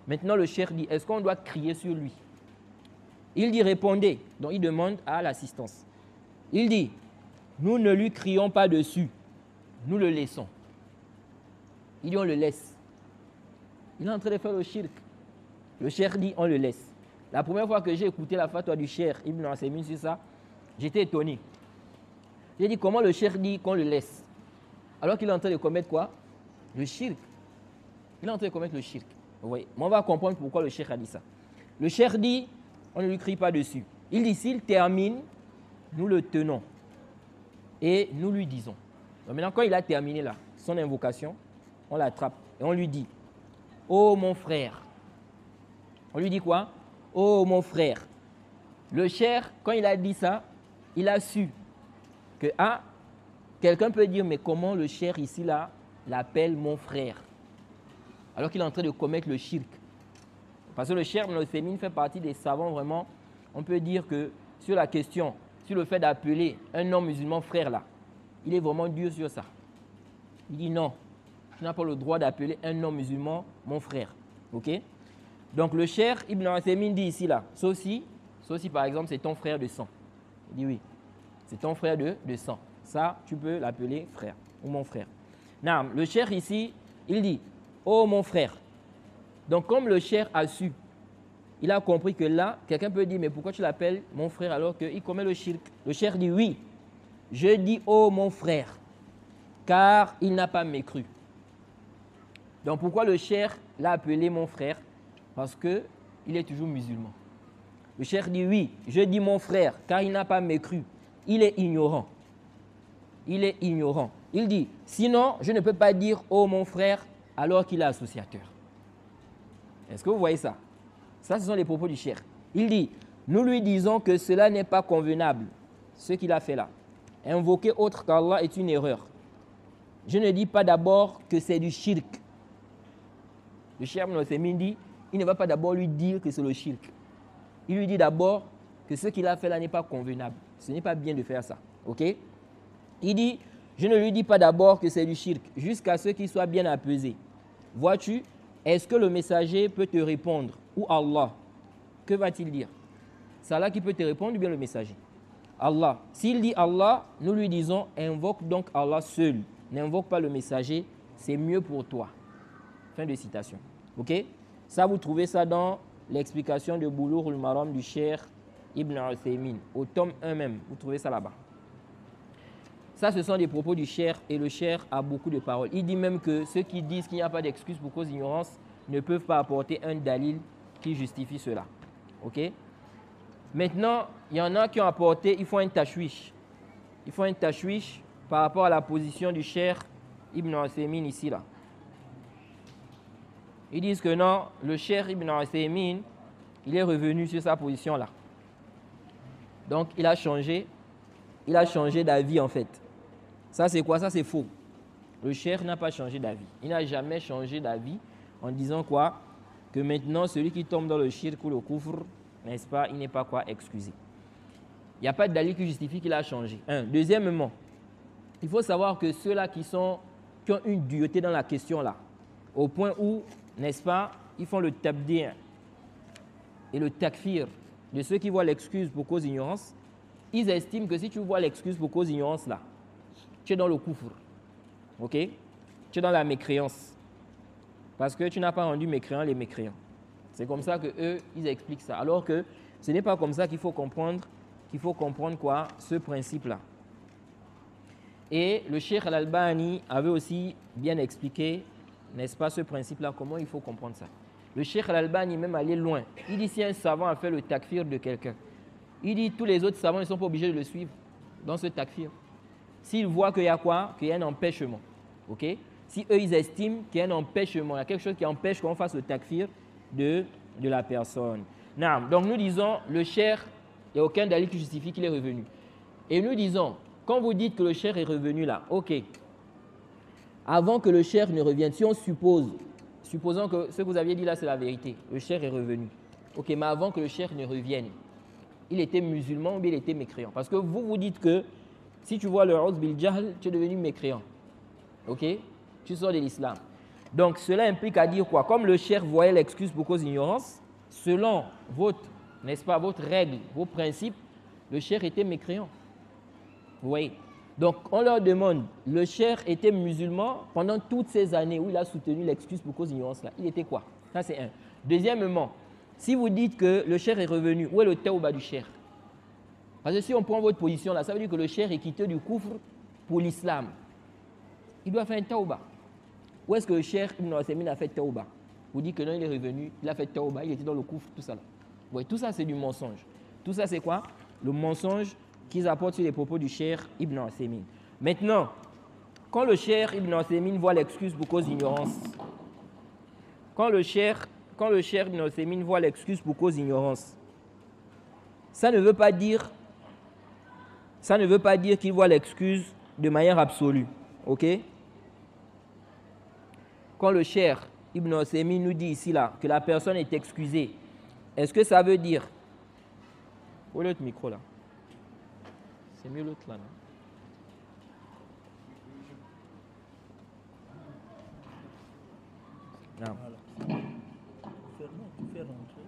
Maintenant le cheikh dit, est-ce qu'on doit crier sur lui? Il dit, répondez. Donc il demande à l'assistance. Il dit, nous ne lui crions pas dessus. Nous le laissons. Il dit, on le laisse. Il est en train de faire le shirk. Le cheikh dit, on le laisse. La première fois que j'ai écouté la fatwa du cheikh Ibn Uthaymin sur ça, j'étais étonné. J'ai dit, comment le cheikh dit qu'on le laisse? Alors qu'il est en train de commettre quoi? Le shirk. Il est en train de commettre le shirk. Vous voyez? Mais on va comprendre pourquoi le cheikh a dit ça. Le cheikh dit, on ne lui crie pas dessus. Il dit, s'il termine, nous le tenons. Et nous lui disons. Donc maintenant, quand il a terminé là, son invocation, on l'attrape et on lui dit, ô mon frère. On lui dit quoi? Ô mon frère. Le cheikh, quand il a dit ça, il a su que, quelqu'un peut dire, mais comment le cheikh ici là l'appelle mon frère? Alors qu'il est en train de commettre le shirk. Parce que le cheikh Ibn Uthaymin fait partie des savants vraiment, on peut dire que sur la question, sur le fait d'appeler un homme musulman frère là, il est vraiment dur sur ça. Il dit non, tu n'as pas le droit d'appeler un homme musulman mon frère. Ok? Donc le cheikh Ibn Uthaymin dit ici là, sauf si par exemple c'est ton frère de sang. Il dit oui, c'est ton frère de sang. Ça, tu peux l'appeler frère ou mon frère. Non, le cheikh ici, il dit, oh mon frère. Donc comme le cheikh a su, il a compris que là, quelqu'un peut dire, mais pourquoi tu l'appelles mon frère alors qu'il commet le shirk? Le cheikh dit, oui, je dis, oh mon frère, car il n'a pas mécru. Donc pourquoi le cheikh l'a appelé mon frère? Parce qu'il est toujours musulman. Le cheikh dit, oui, je dis mon frère, car il n'a pas mécru. Il est ignorant. Il est ignorant. Il dit, sinon, je ne peux pas dire, oh mon frère, alors qu'il est associateur. Est-ce que vous voyez ça? Ça, ce sont les propos du cheikh. Il dit, nous lui disons que cela n'est pas convenable, ce qu'il a fait là. Invoquer autre qu'Allah est une erreur. Je ne dis pas d'abord que c'est du shirk. Le cheikh Ibn Uthaymin dit, il ne va pas d'abord lui dire que c'est le shirk. Il lui dit d'abord que ce qu'il a fait là n'est pas convenable. Ce n'est pas bien de faire ça. Ok? Il dit, je ne lui dis pas d'abord que c'est du shirk, jusqu'à ce qu'il soit bien apaisé. Vois-tu, est-ce que le messager peut te répondre? Ou Allah? Que va-t-il dire? C'est Allah qui peut te répondre ou bien le messager? Allah. S'il dit Allah, nous lui disons, invoque donc Allah seul. N'invoque pas le messager, c'est mieux pour toi. Fin de citation. Ok? Ça, vous trouvez ça dans l'explication de Boulough al-Maram du Cheikh Ibn Uthaymin. Au tome 1 même, vous trouvez ça là-bas. Ça, ce sont des propos du cheikh et le cheikh a beaucoup de paroles. Il dit même que ceux qui disent qu'il n'y a pas d'excuse pour cause d'ignorance ne peuvent pas apporter un dalil qui justifie cela. Ok? Maintenant, il y en a qui ont apporté, ils font un tashwish. Ils font un tashwish par rapport à la position du cheikh Ibn Uthaymin ici là. Ils disent que non, le Cheikh Ibn Uthaymin, il est revenu sur sa position là. Donc, il a changé d'avis en fait. Ça, c'est quoi? Ça, c'est faux. Le Cheikh n'a pas changé d'avis. Il n'a jamais changé d'avis en disant quoi? Que maintenant, celui qui tombe dans le shirk ou le kufr, n'est-ce pas, il n'est pas quoi? Excusé. Il n'y a pas de dalil qui justifie qu'il a changé. Deuxièmement, il faut savoir que ceux-là qui ont une dureté dans la question là, au point où, n'est-ce pas, ils font le tabdi' et le takfir de ceux qui voient l'excuse pour cause d'ignorance, ils estiment que si tu vois l'excuse pour cause d'ignorance là, tu es dans le kufr. Ok? Tu es dans la mécréance. Parce que tu n'as pas rendu mécréants les mécréants. C'est comme ça qu'eux, ils expliquent ça. Alors que ce n'est pas comme ça qu'il faut comprendre quoi? Ce principe-là. Et le Cheikh Al-Albani avait aussi bien expliqué, n'est-ce pas, ce principe-là, comment il faut comprendre ça. Le Cheikh Al-Albani même allé loin. Il dit si un savant a fait le takfir de quelqu'un, il dit tous les autres savants ne sont pas obligés de le suivre dans ce takfir. S'ils voient qu'il y a quoi? Qu'il y a un empêchement. Ok? Si eux, ils estiment qu'il y a un empêchement, il y a quelque chose qui empêche qu'on fasse le takfir de la personne. Non. Donc nous disons, le cheikh, il n'y a aucun dalil qui justifie qu'il est revenu. Et nous disons, quand vous dites que le cheikh est revenu là, ok, avant que le cheikh ne revienne, si on supposons que ce que vous aviez dit là, c'est la vérité, le cheikh est revenu. Ok, mais avant que le cheikh ne revienne, il était musulman ou bien il était mécréant? Parce que vous dites que si tu vois le Uz bil Jahl, tu es devenu mécréant. Ok? Tu sors de l'islam. Donc cela implique à dire quoi? Comme le cheikh voyait l'excuse pour cause d'ignorance, selon votre, n'est-ce pas, votre règle, vos principes, le cheikh était mécréant. Vous voyez? Donc on leur demande, le cheikh était musulman pendant toutes ces années où il a soutenu l'excuse pour cause d'ignorance là. Il était quoi? Ça c'est un. Deuxièmement, si vous dites que le cheikh est revenu, où est le tawba du cheikh? Parce que si on prend votre position là, ça veut dire que le cheikh est quitté du kufr pour l'islam. Il doit faire un tawba. Où est-ce que le cheikh Ibn Uthaymin a fait tawba? Vous dites que non, il est revenu, il a fait tawba, il était dans le kufr, tout ça là. Oui, tout ça c'est du mensonge. Tout ça c'est quoi? Le mensonge qu'ils apportent sur les propos du cheikh Ibn Uthaymin. Maintenant, quand le cheikh Ibn Uthaymin voit l'excuse pour cause d'ignorance, quand le cheikh Ibn Uthaymin voit l'excuse pour cause d'ignorance, ça ne veut pas dire qu'il voit l'excuse de manière absolue. Ok? Quand le cheikh Ibn Uthaymin nous dit ici là que la personne est excusée, est-ce que ça veut dire... Où est l'autre micro là? C'est mieux l'autre là, non? Non. Tu fais rentrer,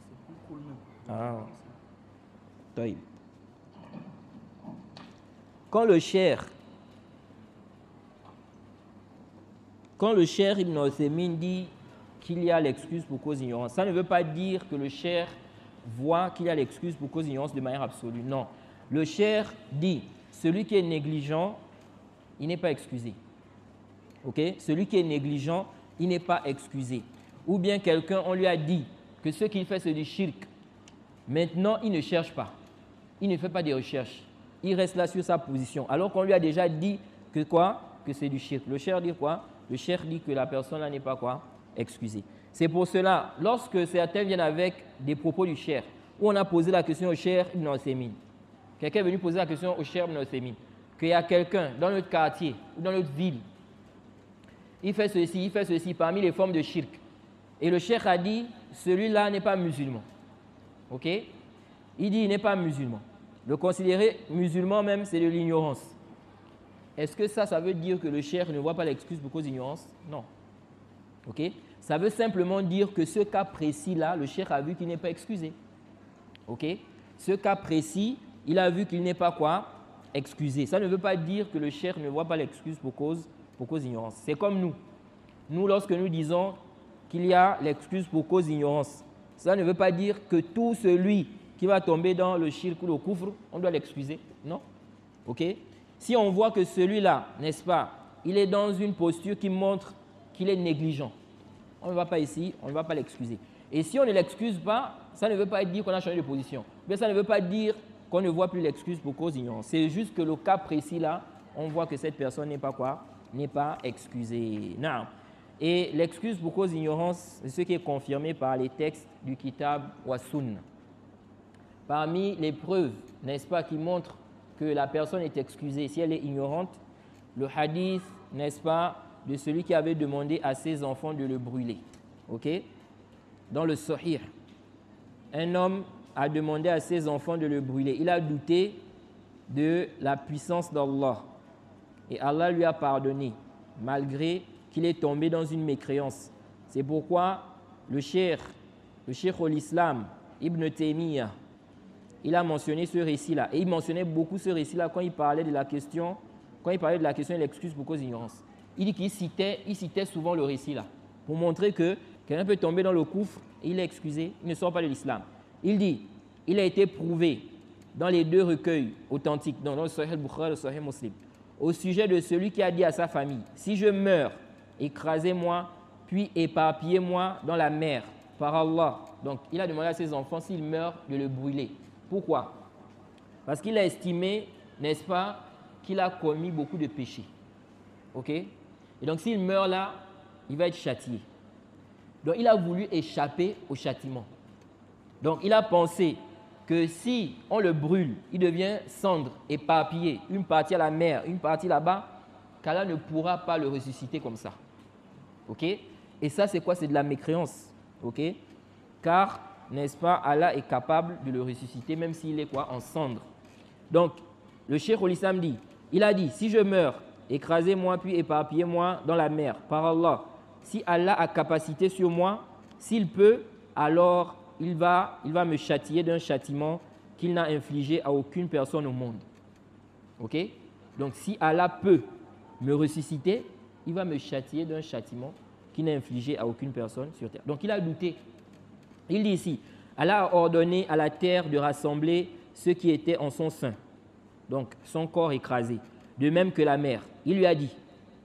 c'est plus cool même. Ah. Taïb. Quand le cheikh Ibn Uthaymin dit qu'il y a l'excuse pour cause d'ignorance, ça ne veut pas dire que le cheikh voit qu'il y a l'excuse pour cause d'ignorance de manière absolue. Non. Le cheikh dit, celui qui est négligent, il n'est pas excusé. Ok? Celui qui est négligent, il n'est pas excusé. Ou bien quelqu'un, on lui a dit que ce qu'il fait, c'est du shirk. Maintenant, il ne cherche pas. Il ne fait pas de recherches. Il reste là sur sa position. Alors qu'on lui a déjà dit que quoi? Que c'est du shirk. Le cheikh dit quoi? Le cheikh dit que la personne là n'est pas quoi? Excusée. C'est pour cela, lorsque certains viennent avec des propos du cheikh, où on a posé la question au cheikh Ibn Uthaymin, quelqu'un est venu poser la question au cheikh Ibn Uthaymin, qu'il y a quelqu'un dans notre quartier ou dans notre ville, il fait ceci parmi les formes de shirk. Et le cheikh a dit, celui-là n'est pas musulman. Ok? Il dit, il n'est pas musulman. Le considérer musulman même, c'est de l'ignorance. Est-ce que ça veut dire que le cheikh ne voit pas l'excuse pour cause d'ignorance? Non. Ok? Ça veut simplement dire que ce cas précis-là, le cheikh a vu qu'il n'est pas excusé. Ok? Ce cas précis, il a vu qu'il n'est pas quoi? Excusé. Ça ne veut pas dire que le cheikh ne voit pas l'excuse pour cause d'ignorance. C'est comme nous. Nous, lorsque nous disons qu'il y a l'excuse pour cause d'ignorance, ça ne veut pas dire que tout celui qui va tomber dans le shirk ou le kufr, on doit l'excuser. Non? Ok? Si on voit que celui-là, n'est-ce pas, il est dans une posture qui montre qu'il est négligent, on ne va pas ici, on ne va pas l'excuser. Et si on ne l'excuse pas, ça ne veut pas dire qu'on a changé de position. Mais ça ne veut pas dire qu'on ne voit plus l'excuse pour cause d'ignorance. C'est juste que le cas précis là, on voit que cette personne n'est pas quoi? N'est pas excusée. Non. Et l'excuse pour cause d'ignorance, c'est ce qui est confirmé par les textes du Kitab wa Sunna. Parmi les preuves, n'est-ce pas, qui montrent que la personne est excusée si elle est ignorante, le hadith, n'est-ce pas, de celui qui avait demandé à ses enfants de le brûler. Ok? Dans le Sahih, un homme a demandé à ses enfants de le brûler. Il a douté de la puissance d'Allah. Et Allah lui a pardonné, malgré qu'il est tombé dans une mécréance. C'est pourquoi le cheikh l'Islam, Ibn Taymiyyah, il a mentionné ce récit-là. Et il mentionnait beaucoup ce récit-là quand il parlait de la question, de l'excuse pour cause d'ignorance. Il dit qu'il citait souvent le récit-là, pour montrer que quelqu'un peut tomber dans le gouffre et il est excusé, il ne sort pas de l'islam. Il dit, il a été prouvé dans les deux recueils authentiques, dans le Sahih Bukhari et le Sahih Muslim, au sujet de celui qui a dit à sa famille, si je meurs, écrasez-moi, puis éparpillez-moi dans la mer, par Allah. Donc, il a demandé à ses enfants, s'il meurt, de le brûler. Pourquoi? Parce qu'il a estimé, n'est-ce pas, qu'il a commis beaucoup de péchés. Ok? Et donc, s'il meurt là, il va être châtié. Donc, il a voulu échapper au châtiment. Donc, il a pensé que si on le brûle, il devient cendre, éparpillé, une partie à la mer, une partie là-bas, qu'Allah ne pourra pas le ressusciter comme ça. Ok? Et ça, c'est quoi? C'est de la mécréance. Ok? Car, n'est-ce pas, Allah est capable de le ressusciter, même s'il est quoi? En cendre. Donc, le cheikh l'Islam dit, il a dit, si je meurs, écrasez-moi puis éparpillez-moi dans la mer, par Allah. Si Allah a capacité sur moi, s'il peut, alors il va me châtier d'un châtiment qu'il n'a infligé à aucune personne au monde. Ok? Donc, si Allah peut me ressusciter, il va me châtier d'un châtiment qu'il n'a infligé à aucune personne sur terre. Donc, il a douté. Il dit ici, Allah a ordonné à la terre de rassembler ceux qui étaient en son sein, donc son corps écrasé, de même que la mer. Il lui a dit,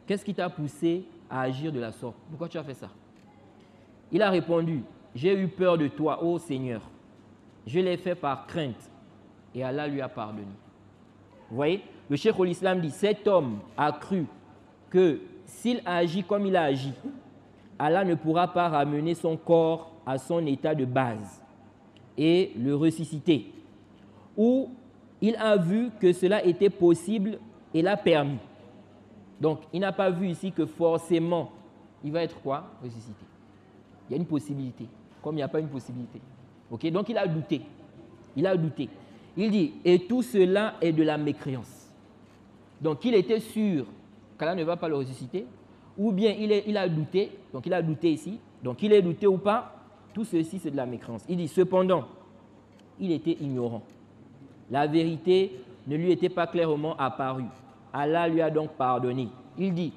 qu'est-ce qui t'a poussé à agir de la sorte? Pourquoi tu as fait ça? Il a répondu, j'ai eu peur de toi, ô Seigneur. Je l'ai fait par crainte. Et Allah lui a pardonné. Vous voyez, le cheikh l'Islam dit, cet homme a cru que s'il agit comme il a agi, Allah ne pourra pas ramener son corps à son état de base et le ressusciter. Ou il a vu que cela était possible et l'a permis. Donc, il n'a pas vu ici que forcément, il va être quoi? Ressuscité. Il y a une possibilité, comme il n'y a pas une possibilité. Okay? Donc, il a douté. Il a douté. Il dit, et tout cela est de la mécréance. Donc, il était sûr qu'Allah ne va pas le ressusciter, ou bien il a douté, donc il a douté ici, donc il est douté ou pas, tout ceci c'est de la mécréance. Il dit, cependant, il était ignorant. La vérité ne lui était pas clairement apparue. Allah lui a donc pardonné. Il dit,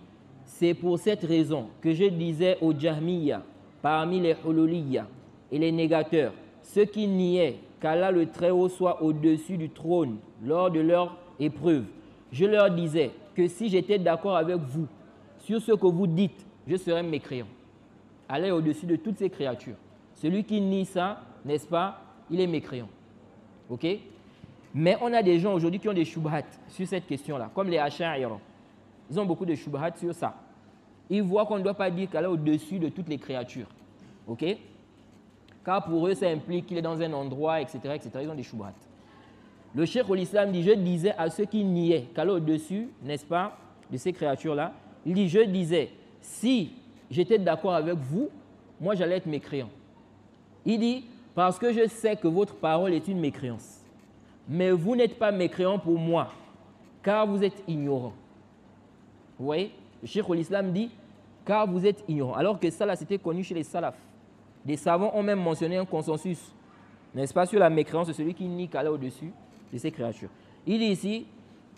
c'est pour cette raison que je disais aux Jahmiya, parmi les Hululiyya et les négateurs, ceux qui niaient qu'Allah le Très-Haut soit au-dessus du trône lors de leur épreuve, je leur disais que si j'étais d'accord avec vous sur ce que vous dites, je serais mécréant. Allah est au-dessus de toutes ces créatures. Celui qui nie ça, n'est-ce pas, il est mécréant. Ok? Mais on a des gens aujourd'hui qui ont des shubhat sur cette question-là, comme les Ash'ari. Ils ont beaucoup de shubhat sur ça. Ils voient qu'on ne doit pas dire qu'Allah est au-dessus de toutes les créatures. Ok? Car pour eux, ça implique qu'il est dans un endroit, etc., etc. Ils ont des shubhat. Le cheikh l'Islam dit, je disais à ceux qui niaient qu'Allah est au-dessus, n'est-ce pas, de ces créatures-là, il dit, je disais, si j'étais d'accord avec vous, moi j'allais être mécréant. Il dit, parce que je sais que votre parole est une mécréance. Mais vous n'êtes pas mécréant pour moi, car vous êtes ignorant. Vous voyez? Le cheikh l'Islam dit, car vous êtes ignorant. Alors que ça, là, c'était connu chez les salafs. Des savants ont même mentionné un consensus, n'est-ce pas, sur la mécréance de celui qui nie qu'Allah au-dessus de ces créatures. Il dit ici,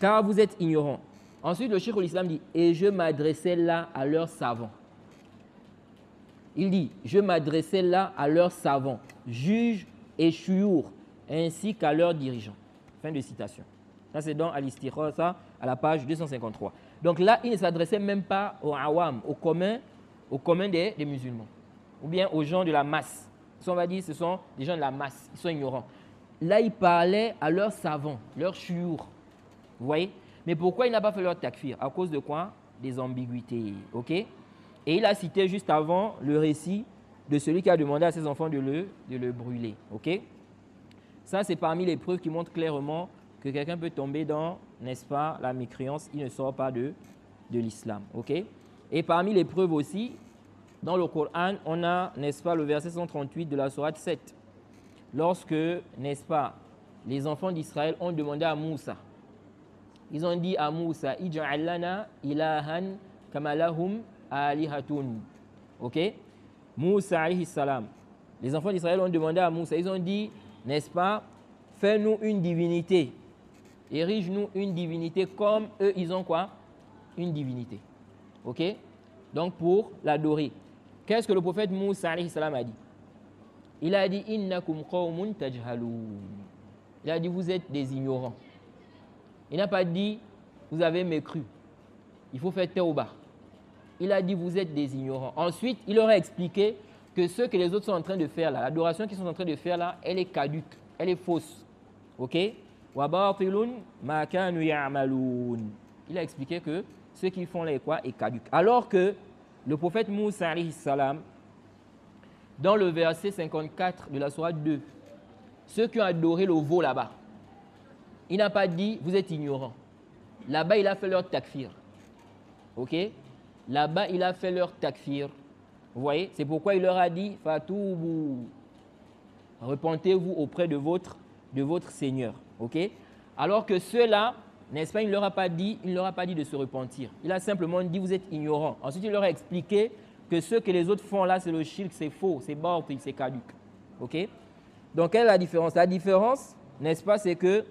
car vous êtes ignorant. Ensuite, le cheikh l'Islam dit, et je m'adressais là à leurs savants. Il dit, je m'adressais là à leurs savants, juges et chouyours, ainsi qu'à leurs dirigeants. Fin de citation. Ça, c'est dans Al-Istighatha, à la page 253. Donc là, il ne s'adressait même pas aux awam, aux communs des musulmans, ou bien aux gens de la masse. On va dire, ce sont des gens de la masse, ils sont ignorants. Là, il parlait à leurs savants, leurs chouyours. Vous voyez? Mais pourquoi il n'a pas fait leur takfir? À cause de quoi? Des ambiguïtés. Ok? Et il a cité juste avant le récit de celui qui a demandé à ses enfants de le brûler. Ok? Ça, c'est parmi les preuves qui montrent clairement que quelqu'un peut tomber dans, n'est-ce pas, la mécréance, il ne sort pas de l'islam. Ok? Et parmi les preuves aussi, dans le Coran, on a, n'est-ce pas, le verset 138 de la sourate 7. Lorsque, n'est-ce pas, les enfants d'Israël ont demandé à Moussa, ils ont dit à Moussa, Ij'al lana ilahan kama lahum alihatun. Ok? Moussa alayhi salam. Les enfants d'Israël ont demandé à Moussa, ils ont dit, n'est-ce pas, fais-nous une divinité. Érige-nous une divinité comme eux, ils ont quoi? Une divinité. Ok? Donc pour l'adorer. Qu'est-ce que le prophète Moussa alayhi salam a dit? Il a dit, Innakum qawmun tajhaloun. Il a dit, vous êtes des ignorants. Il n'a pas dit, vous avez mécru. Il faut faire tauba. Il a dit, vous êtes des ignorants. Ensuite, il leur a expliqué que ce que les autres sont en train de faire là, l'adoration qu'ils sont en train de faire là, elle est caduque, elle est fausse. Ok? Wa batilun ma kanu ya'malun. Il a expliqué que ce qu'ils font là est quoi? Est caduque. Alors que le prophète Moussa alayhi salam, dans le verset 54 de la sourate 2, ceux qui ont adoré le veau là-bas, il n'a pas dit, vous êtes ignorants. Là-bas, il a fait leur takfir. Ok? Là-bas, il a fait leur takfir. Vous voyez? C'est pourquoi il leur a dit, Fatoubu, repentez-vous auprès de votre Seigneur. Ok? Alors que ceux-là, n'est-ce pas, il ne leur a pas dit de se repentir. Il a simplement dit, vous êtes ignorants. Ensuite, il leur a expliqué que ce que les autres font là, c'est le shirk, c'est faux, c'est batil, c'est caduc. Ok? Donc, quelle est la différence? La différence, n'est-ce pas, c'est que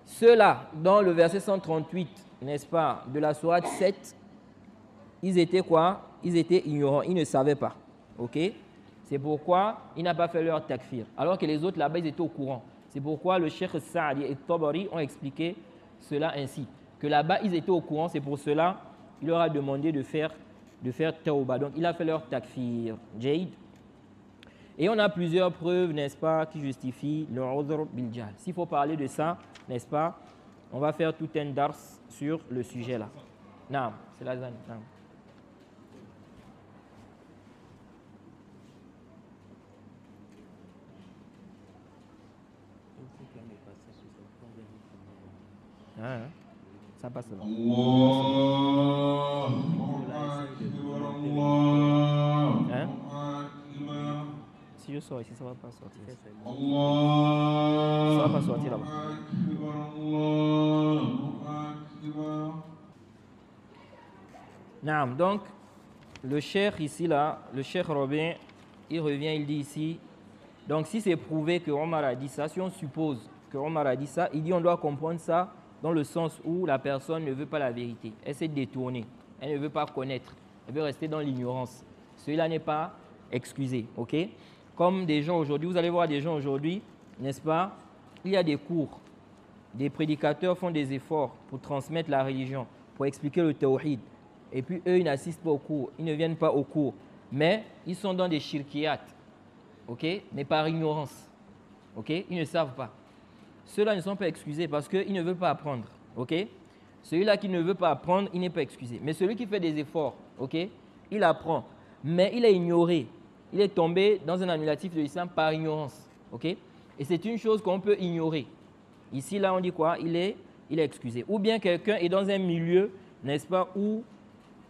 ceux-là, dans le verset 138, n'est-ce pas, de la sourate 7, ils étaient quoi? Ils étaient ignorants, ils ne savaient pas. Ok? C'est pourquoi il n'a pas fait leur takfir. Alors que les autres là-bas, ils étaient au courant. C'est pourquoi le Cheikh Saadi et Tabari ont expliqué cela ainsi. Que là-bas, ils étaient au courant, c'est pour cela qu'il leur a demandé de faire tauba. Donc, il a fait leur takfir. Jaid. Et on a plusieurs preuves, n'est-ce pas, qui justifient le udhr bil jahl. S'il faut parler de ça, n'est-ce pas, on va faire tout un dars sur le sujet là. Naam, c'est la zone. Naam. Ah, ça passe là. Hein? Si je sors ici, ça ne va pas sortir. Ça ne va pas sortir là-bas. Naam, donc, le cheikh ici, là, le cheikh Robin, il revient, il dit ici, donc si c'est prouvé que Omar a dit ça, si on suppose que Omar a dit ça, il dit on doit comprendre ça dans le sens où la personne ne veut pas la vérité. Elle s'est détournée, elle ne veut pas connaître, elle veut rester dans l'ignorance. Celui-là n'est pas excusé, ok? Comme des gens aujourd'hui, vous allez voir des gens aujourd'hui, n'est-ce pas? Il y a des cours, des prédicateurs font des efforts pour transmettre la religion, pour expliquer le tawhid. Et puis eux, ils n'assistent pas au cours, ils ne viennent pas au cours. Mais ils sont dans des shirkiyat, ok? Mais par ignorance, ok? Ils ne savent pas. Ceux-là ne sont pas excusés parce qu'ils ne veulent pas apprendre, ok? Celui-là qui ne veut pas apprendre, il n'est pas excusé. Mais celui qui fait des efforts, ok? Il apprend, mais il est ignoré. Il est tombé dans un annulatif de l'islam par ignorance, ok? Et c'est une chose qu'on peut ignorer. Ici, là, on dit quoi? Il est excusé. Ou bien quelqu'un est dans un milieu, n'est-ce pas, où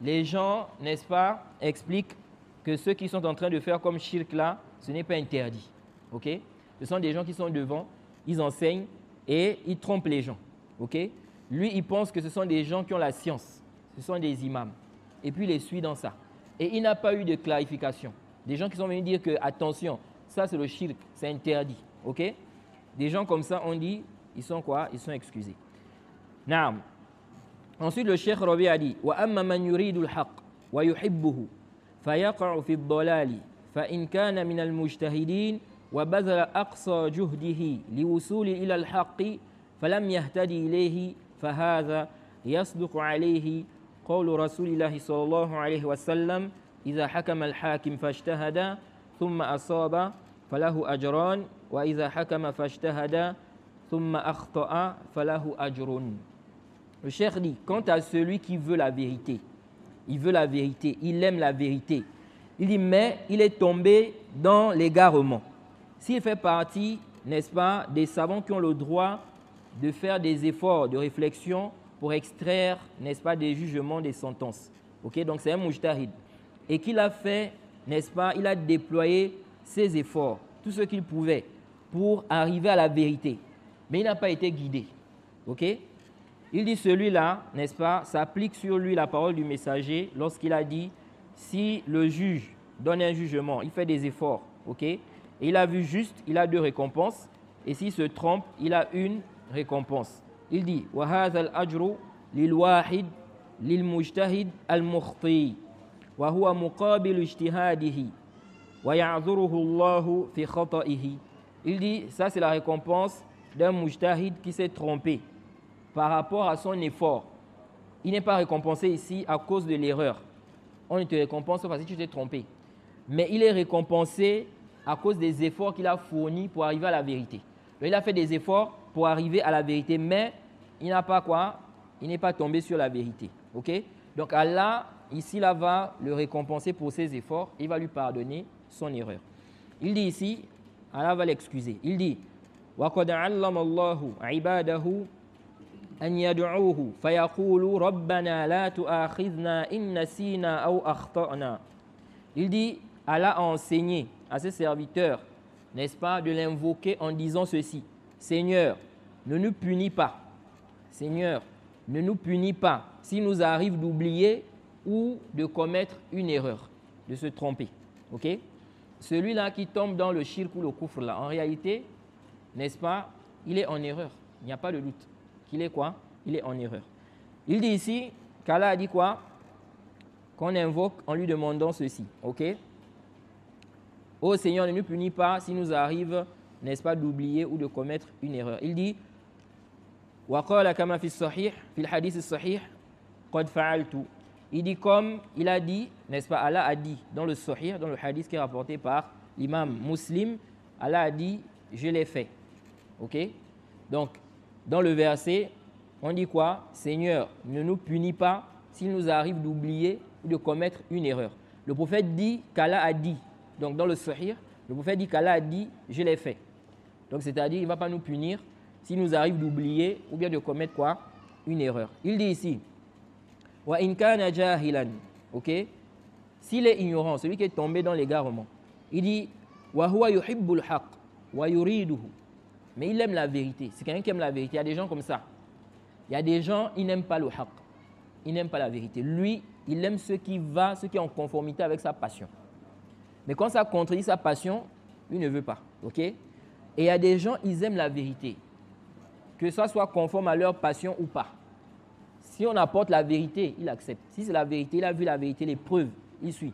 les gens, n'est-ce pas, expliquent que ceux qui sont en train de faire comme shirk là, ce n'est pas interdit. Ok? Ce sont des gens qui sont devant, ils enseignent et ils trompent les gens. Ok? Lui, il pense que ce sont des gens qui ont la science. Ce sont des imams. Et puis, il les suit dans ça. Et il n'a pas eu de clarification. Des gens qui sont venus dire que, attention, ça c'est le shirk, c'est interdit. Ok? Des gens comme ça, on dit, ils sont quoi? Ils sont excusés. Naam. Ensuite, le Cheikh Rabi a dit وَأَمَّا مَنْ يُرِيدُ الْحَقِّ وَيُحِبُّهُ فَيَقَعُ فِي الضَّلَالِ فَإِنْ كَانَ مِنَ الْمُجْتَهِدِينَ وَبَذَلَ أَقْصَى جُهْدِهِ لِوُصُولِ إِلَى الْحَقِّ فَلَمْ يَهْتَدِ إِلَيْهِ فَهَذَا يَصْدُقُ عَلَيْهِ قول رسول الله صلى الله عليه وسلم إذا حكم الحاكم فاجتهد ثم أصاب فله أجران وإذا حكم فاجتهد ثم أخطأ فله أجر. Le cheikh dit, quant à celui qui veut la vérité il veut la vérité, il aime la vérité. Il dit, mais il est tombé dans l'égarement. S'il fait partie, n'est-ce pas, des savants qui ont le droit de faire des efforts de réflexion pour extraire, n'est-ce pas, des jugements, des sentences. Ok, donc c'est un mujtahid. Et qu'il a fait, n'est-ce pas, il a déployé ses efforts, tout ce qu'il pouvait pour arriver à la vérité. Mais il n'a pas été guidé. Ok? Il dit celui-là, n'est-ce pas, s'applique sur lui la parole du messager lorsqu'il a dit, si le juge donne un jugement, il fait des efforts, ok? Et il a vu juste, il a 2 récompenses. Et s'il se trompe, il a une récompense. Il dit, وَهَذَا الْأَجْرُ لِلْوَاحِدِ لِلْمُجْتَهِدِ الْمُخْطِي وَهُوَ مُقَابِلُ اجْتِهَادِهِ وَيَعْذُرُهُ اللَّهُ فِي خَطَئِهِ. Il dit, ça c'est la récompense d'un mujtahid qui s'est trompé par rapport à son effort. Il n'est pas récompensé ici à cause de l'erreur. On ne te récompense pas parce que tu t'es trompé. Mais il est récompensé à cause des efforts qu'il a fournis pour arriver à la vérité. Donc, il a fait des efforts pour arriver à la vérité, mais il n'a pas quoi? Il n'est pas tombé sur la vérité. Ok? Donc Allah, ici, là, va le récompenser pour ses efforts. Il va lui pardonner son erreur. Il dit ici, Allah va l'excuser. Il dit, وَقَدْ عَلَّمَ اللَّهُ عِبَادَهُ أن يدعوه فيقولوا ربنا لا تؤاخذنا إن نسينا أو أخطأنا. Il dit, Allah a enseigné à ses serviteurs, n'est-ce pas, de l'invoquer en disant ceci. Seigneur, ne nous punis pas. Seigneur, ne nous punis pas s'il nous arrive d'oublier ou de commettre une erreur, de se tromper. Ok? Celui-là qui tombe dans le shirk ou le kufr, là, en réalité, n'est-ce pas, il est en erreur. Il n'y a pas de doute. Qu'il est quoi? Il est en erreur. Il dit ici qu'Allah a dit quoi? Qu'on invoque en lui demandant ceci. Ok? Ô Seigneur, ne nous punis pas si nous arrive, n'est-ce pas, d'oublier ou de commettre une erreur. Il dit وَقَالَ كَمَا فِي الصَّحِيحِ فِي الْحَدِيثِ الصَّحِيحِ قَدْ فَعَلْتُ. Il dit comme il a dit, n'est-ce pas, Allah a dit dans le Sahih, dans le hadith qui est rapporté par l'imam Muslim, Allah a dit, je l'ai fait. Ok? Donc, dans le verset, on dit quoi? Seigneur, ne nous punis pas s'il nous arrive d'oublier ou de commettre une erreur. Le prophète dit qu'Allah a dit. Donc, dans le Sahih, le prophète dit qu'Allah a dit, je l'ai fait. Donc, c'est-à-dire, il ne va pas nous punir s'il nous arrive d'oublier ou bien de commettre quoi? Une erreur. Il dit ici, wa in kana jahilan, ok? S'il est ignorant, celui qui est tombé dans l'égarement, il dit, wa huwa yuhibbul haqq wa yuriduhu. Mais il aime la vérité. C'est quelqu'un qui aime la vérité. Il y a des gens comme ça. Il y a des gens, ils n'aiment pas le haqq. Ils n'aiment pas la vérité. Lui, il aime ce qui va, ce qui est en conformité avec sa passion. Mais quand ça contredit sa passion, lui ne veut pas. Ok? Et il y a des gens, ils aiment la vérité. Que ça soit conforme à leur passion ou pas. Si on apporte la vérité, il accepte. Si c'est la vérité, il a vu la vérité, les preuves, il suit.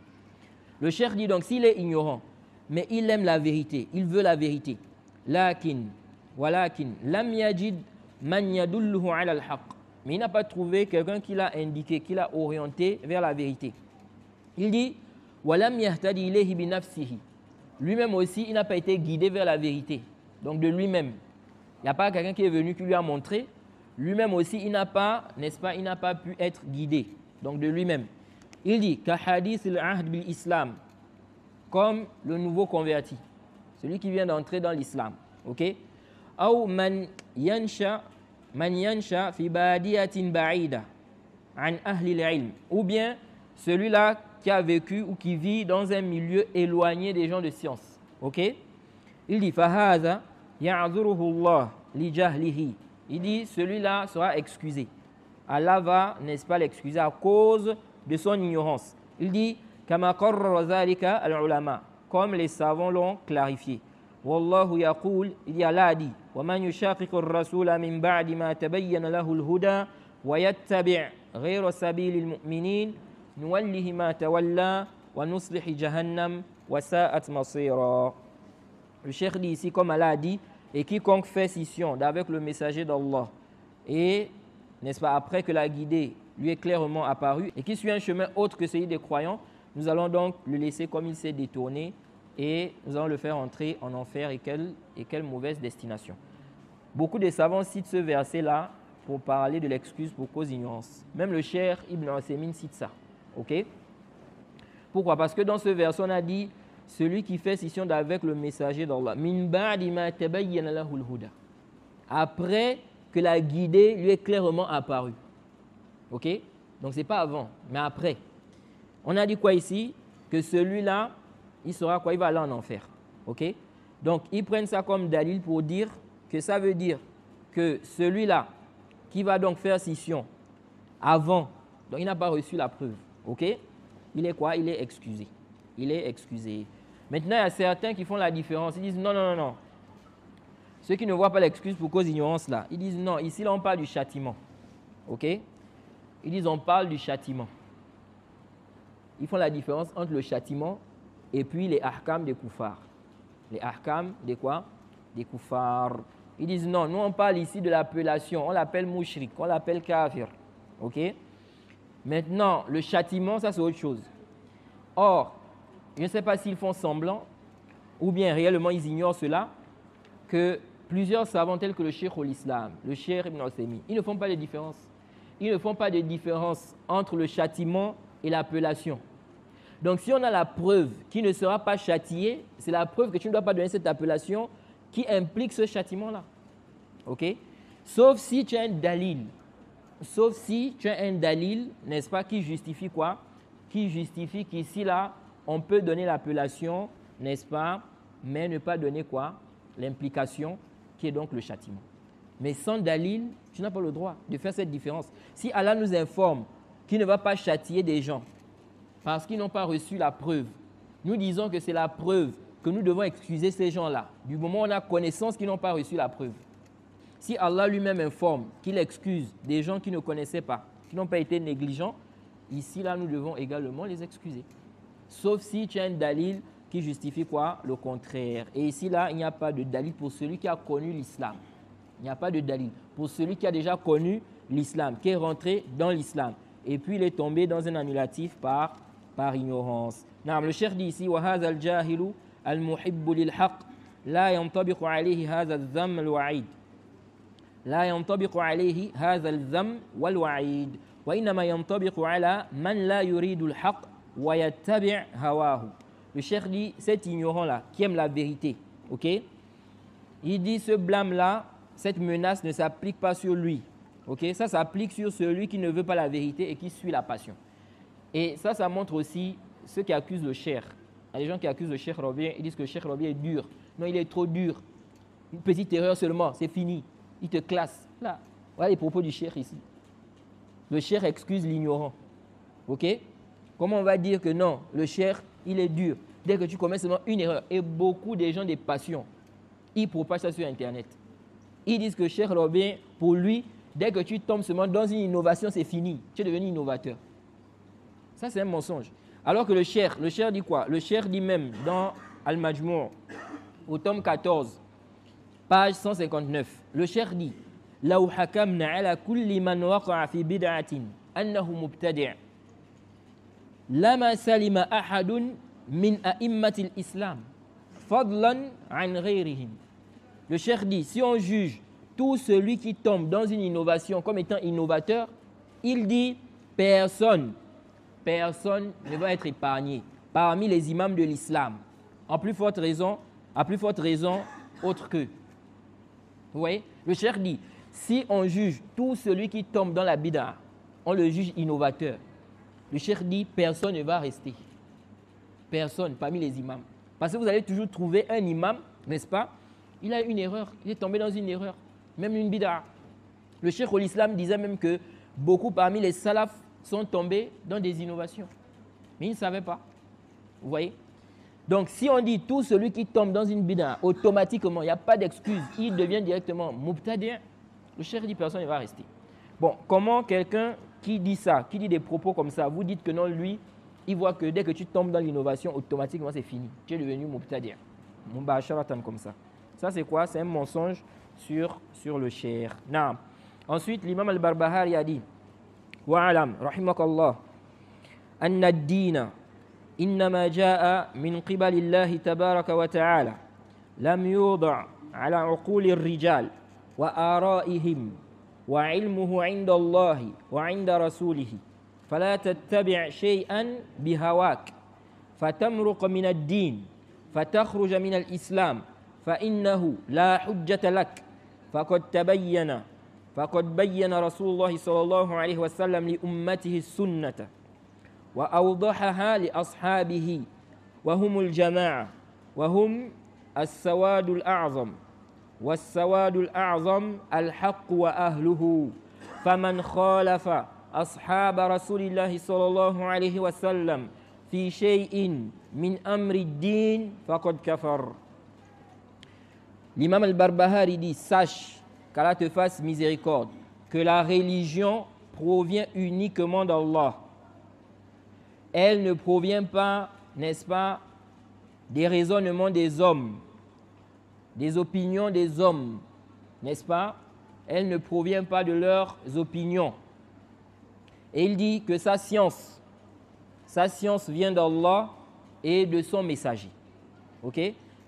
Le cheikh dit donc, s'il est ignorant, mais il aime la vérité, il veut la vérité. Lakin, walakin, lam yajid man yadulluhu ala al-haq. Mais il n'a pas trouvé quelqu'un qui l'a indiqué, qui l'a orienté vers la vérité. Il dit, walam yahtadi ilayhi bi nafsihi. Lui-même aussi, il n'a pas été guidé vers la vérité. Donc de lui-même. Il n'y a pas quelqu'un qui est venu qui lui a montré. Lui-même aussi, il n'a pas, n'est-ce pas, il n'a pas pu être guidé. Donc de lui-même. Il dit, ka hadith al-ahd bil islam, comme le nouveau converti, celui qui vient d'entrer dans l'islam. Ok? Ou man yansha fi badiyatin ba'ida an ahli al-ilm. Ou bien celui-là qui a vécu ou qui vit dans un milieu éloigné des gens de science. Ok? Il dit, fahadha ya'dhuruhu Allah li jahlihi. Il dit, celui-là sera excusé. Allah va, n'est-ce pas, l'excuser à cause de son ignorance. Il dit, kama qarrara dhalika al-ulama, comme les savants l'ont clarifié. Wallahu yaqul, il dit, Allah a dit, wa man yushaqiqu ar-rasula min ba'di ma tabayyana lahu al-huda wa yattabi' ghayra sabili al-mu'minin nuwallihi ma tawalla wa nuslihi jahannam wa sa'at masira. Le cheikh dit ici, comme Allah a dit, et quiconque fait scission d'avec le messager d'Allah, et, n'est-ce pas, après que la guidée lui est clairement apparue, et qui suit un chemin autre que celui des croyants, nous allons donc le laisser comme il s'est détourné, et nous allons le faire entrer en enfer, et quelle mauvaise destination. Beaucoup de savants citent ce verset-là pour parler de l'excuse pour cause d'ignorance. Même le cheikh Ibn Uthaymin cite ça. Ok? Pourquoi? Parce que dans ce verset, on a dit celui qui fait scission avec le messager d'Allah. Min ba'di ma tabayyana lahul huda. Après que la guidée lui est clairement apparue. Ok? Donc ce n'est pas avant, mais après. On a dit quoi ici? Que celui-là, il sera quoi? Il va aller en enfer. Ok? Donc ils prennent ça comme dalil pour dire que ça veut dire que celui-là qui va donc faire scission avant, donc il n'a pas reçu la preuve. Ok? Il est quoi? Il est excusé. Il est excusé. Maintenant, il y a certains qui font la différence. Ils disent non, non, non, non. Ceux qui ne voient pas l'excuse pour cause d'ignorance là, ils disent non, ici là on parle du châtiment. Ok? Ils disent on parle du châtiment. Ils font la différence entre le châtiment et puis les ahkam des koufars. Les ahkam des quoi? Des koufars. Ils disent non, nous on parle ici de l'appellation. On l'appelle mouchrik, on l'appelle kafir. Ok? Maintenant, le châtiment, ça c'est autre chose. Or, je ne sais pas s'ils font semblant ou bien réellement ils ignorent cela, que plusieurs savants tels que le Cheikh al-Islam, le Cheikh Ibn Uthaymin, ils ne font pas de différence. Ils ne font pas de différence entre le châtiment et l'appellation. Donc si on a la preuve qui ne sera pas châtié, c'est la preuve que tu ne dois pas donner cette appellation qui implique ce châtiment-là. Ok? Sauf si tu as un dalil. Sauf si tu as un dalil, n'est-ce pas, qui justifie quoi? Qui justifie qu'ici, là, on peut donner l'appellation, n'est-ce pas, mais ne pas donner quoi? L'implication, qui est donc le châtiment. Mais sans dalil, tu n'as pas le droit de faire cette différence. Si Allah nous informe qu'il ne va pas châtier des gens parce qu'ils n'ont pas reçu la preuve, nous disons que c'est la preuve que nous devons excuser ces gens-là, du moment où on a connaissance qu'ils n'ont pas reçu la preuve. Si Allah lui-même informe qu'il excuse des gens qui ne connaissaient pas, qui n'ont pas été négligents, ici, là, nous devons également les excuser. Sauf si tu as un dalil qui justifie quoi? Le contraire. Et ici, là, il n'y a pas de dalil pour celui qui a connu l'islam. Il n'y a pas de dalil pour celui qui a déjà connu l'islam, qui est rentré dans l'islam. Et puis, il est tombé dans un annulatif par ignorance. Le cheikh dit ici, وَهَذَا الْجَاهِلُ الْمُحِبُّ لِلْحَقِّ لَا يَنْطَبِقُ عَلَيْهِ هَذَا الذَّمَّ الْوَعِيدُ لا ينطبق عليه هذا الذم والوعيد وإنما ينطبق على من لا يريد الحق ويتبع هواه. Le cheikh dit, cet ignorant-là, qui aime la vérité, ok? Il dit, ce blâme-là, cette menace ne s'applique pas sur lui, ok? Ça s'applique sur celui qui ne veut pas la vérité et qui suit la passion. Et ça montre aussi ceux qui accusent le cheikh. Il y a des gens qui accusent le cheikh Rabi', ils disent que le cheikh Rabi' est dur. Non, il est trop dur. Une petite erreur seulement, c'est fini. Il te classe. Là, voilà les propos du cheikh ici. Le cheikh excuse l'ignorant. Ok? Comment on va dire que non, le cheikh, il est dur. Dès que tu commets seulement une erreur, et beaucoup de gens des passions, ils propagent ça sur Internet. Ils disent que cheikh Robin, pour lui, dès que tu tombes seulement dans une innovation, c'est fini. Tu es devenu innovateur. Ça, c'est un mensonge. Alors que le cheikh dit quoi? Le cheikh dit même dans Al-Majmou', au tome 14, page 159, le cheikh dit لو حكمنا على كل من وقع في بدعة أنه مبتدع لما سلم أحد من أئمة الإسلام فضلا عن غيرهم. Le cheikh dit, si on juge tout celui qui tombe dans une innovation comme étant innovateur, il dit personne ne va être épargné parmi les imams de l'islam. À plus forte raison, autre qu'eux. Vous voyez? Le cheikh dit, si on juge tout celui qui tombe dans la bid'a, on le juge innovateur. Le cheikh dit, personne ne va rester. Personne parmi les imams. Parce que vous allez toujours trouver un imam, n'est-ce pas? Il a une erreur, il est tombé dans une erreur, même une bid'a. Le cheikh al-Islam disait même que beaucoup parmi les salafs sont tombés dans des innovations. Mais ils ne savaient pas. Vous voyez? Donc, si on dit tout celui qui tombe dans une bid'a, automatiquement, il n'y a pas d'excuse, il devient directement mubtadi', le cheikh dit personne ne va rester. Bon, comment quelqu'un qui dit ça, qui dit des propos comme ça, vous dites que non, lui, il voit que dès que tu tombes dans l'innovation, automatiquement c'est fini. Tu es devenu mubtadi'. Mubasharatan comme ça. Ça c'est quoi? C'est un mensonge sur le cheikh. Naam. Ensuite, l'imam al-Barbahari a dit wa'alam, rahimakallah, anna ad-dina إنما جاء من قبل الله تبارك وتعالى لم يوضع على عقول الرجال وآرائهم وعلمه عند الله وعند رسوله فلا تتبع شيئا بهواك فتمرق من الدين فتخرج من الإسلام فإنه لا حجة لك فقد بين رسول الله صلى الله عليه وسلم لأمته السنة وأوضحها لأصحابه وهم الجماعة وهم السواد الأعظم والسواد الأعظم الحق وأهله فمن خالف أصحاب رسول الله صلى الله عليه وسلم في شيء من أمر الدين فقد كفر. L'imam al-Barbahari dit, sache qu'Allah te fasse miséricorde, que la religion provient uniquement d'Allah. Elle ne provient pas, n'est-ce pas, des raisonnements des hommes, des opinions des hommes, n'est-ce pas? Elle ne provient pas de leurs opinions. Et il dit que sa science vient d'Allah et de son messager. Ok?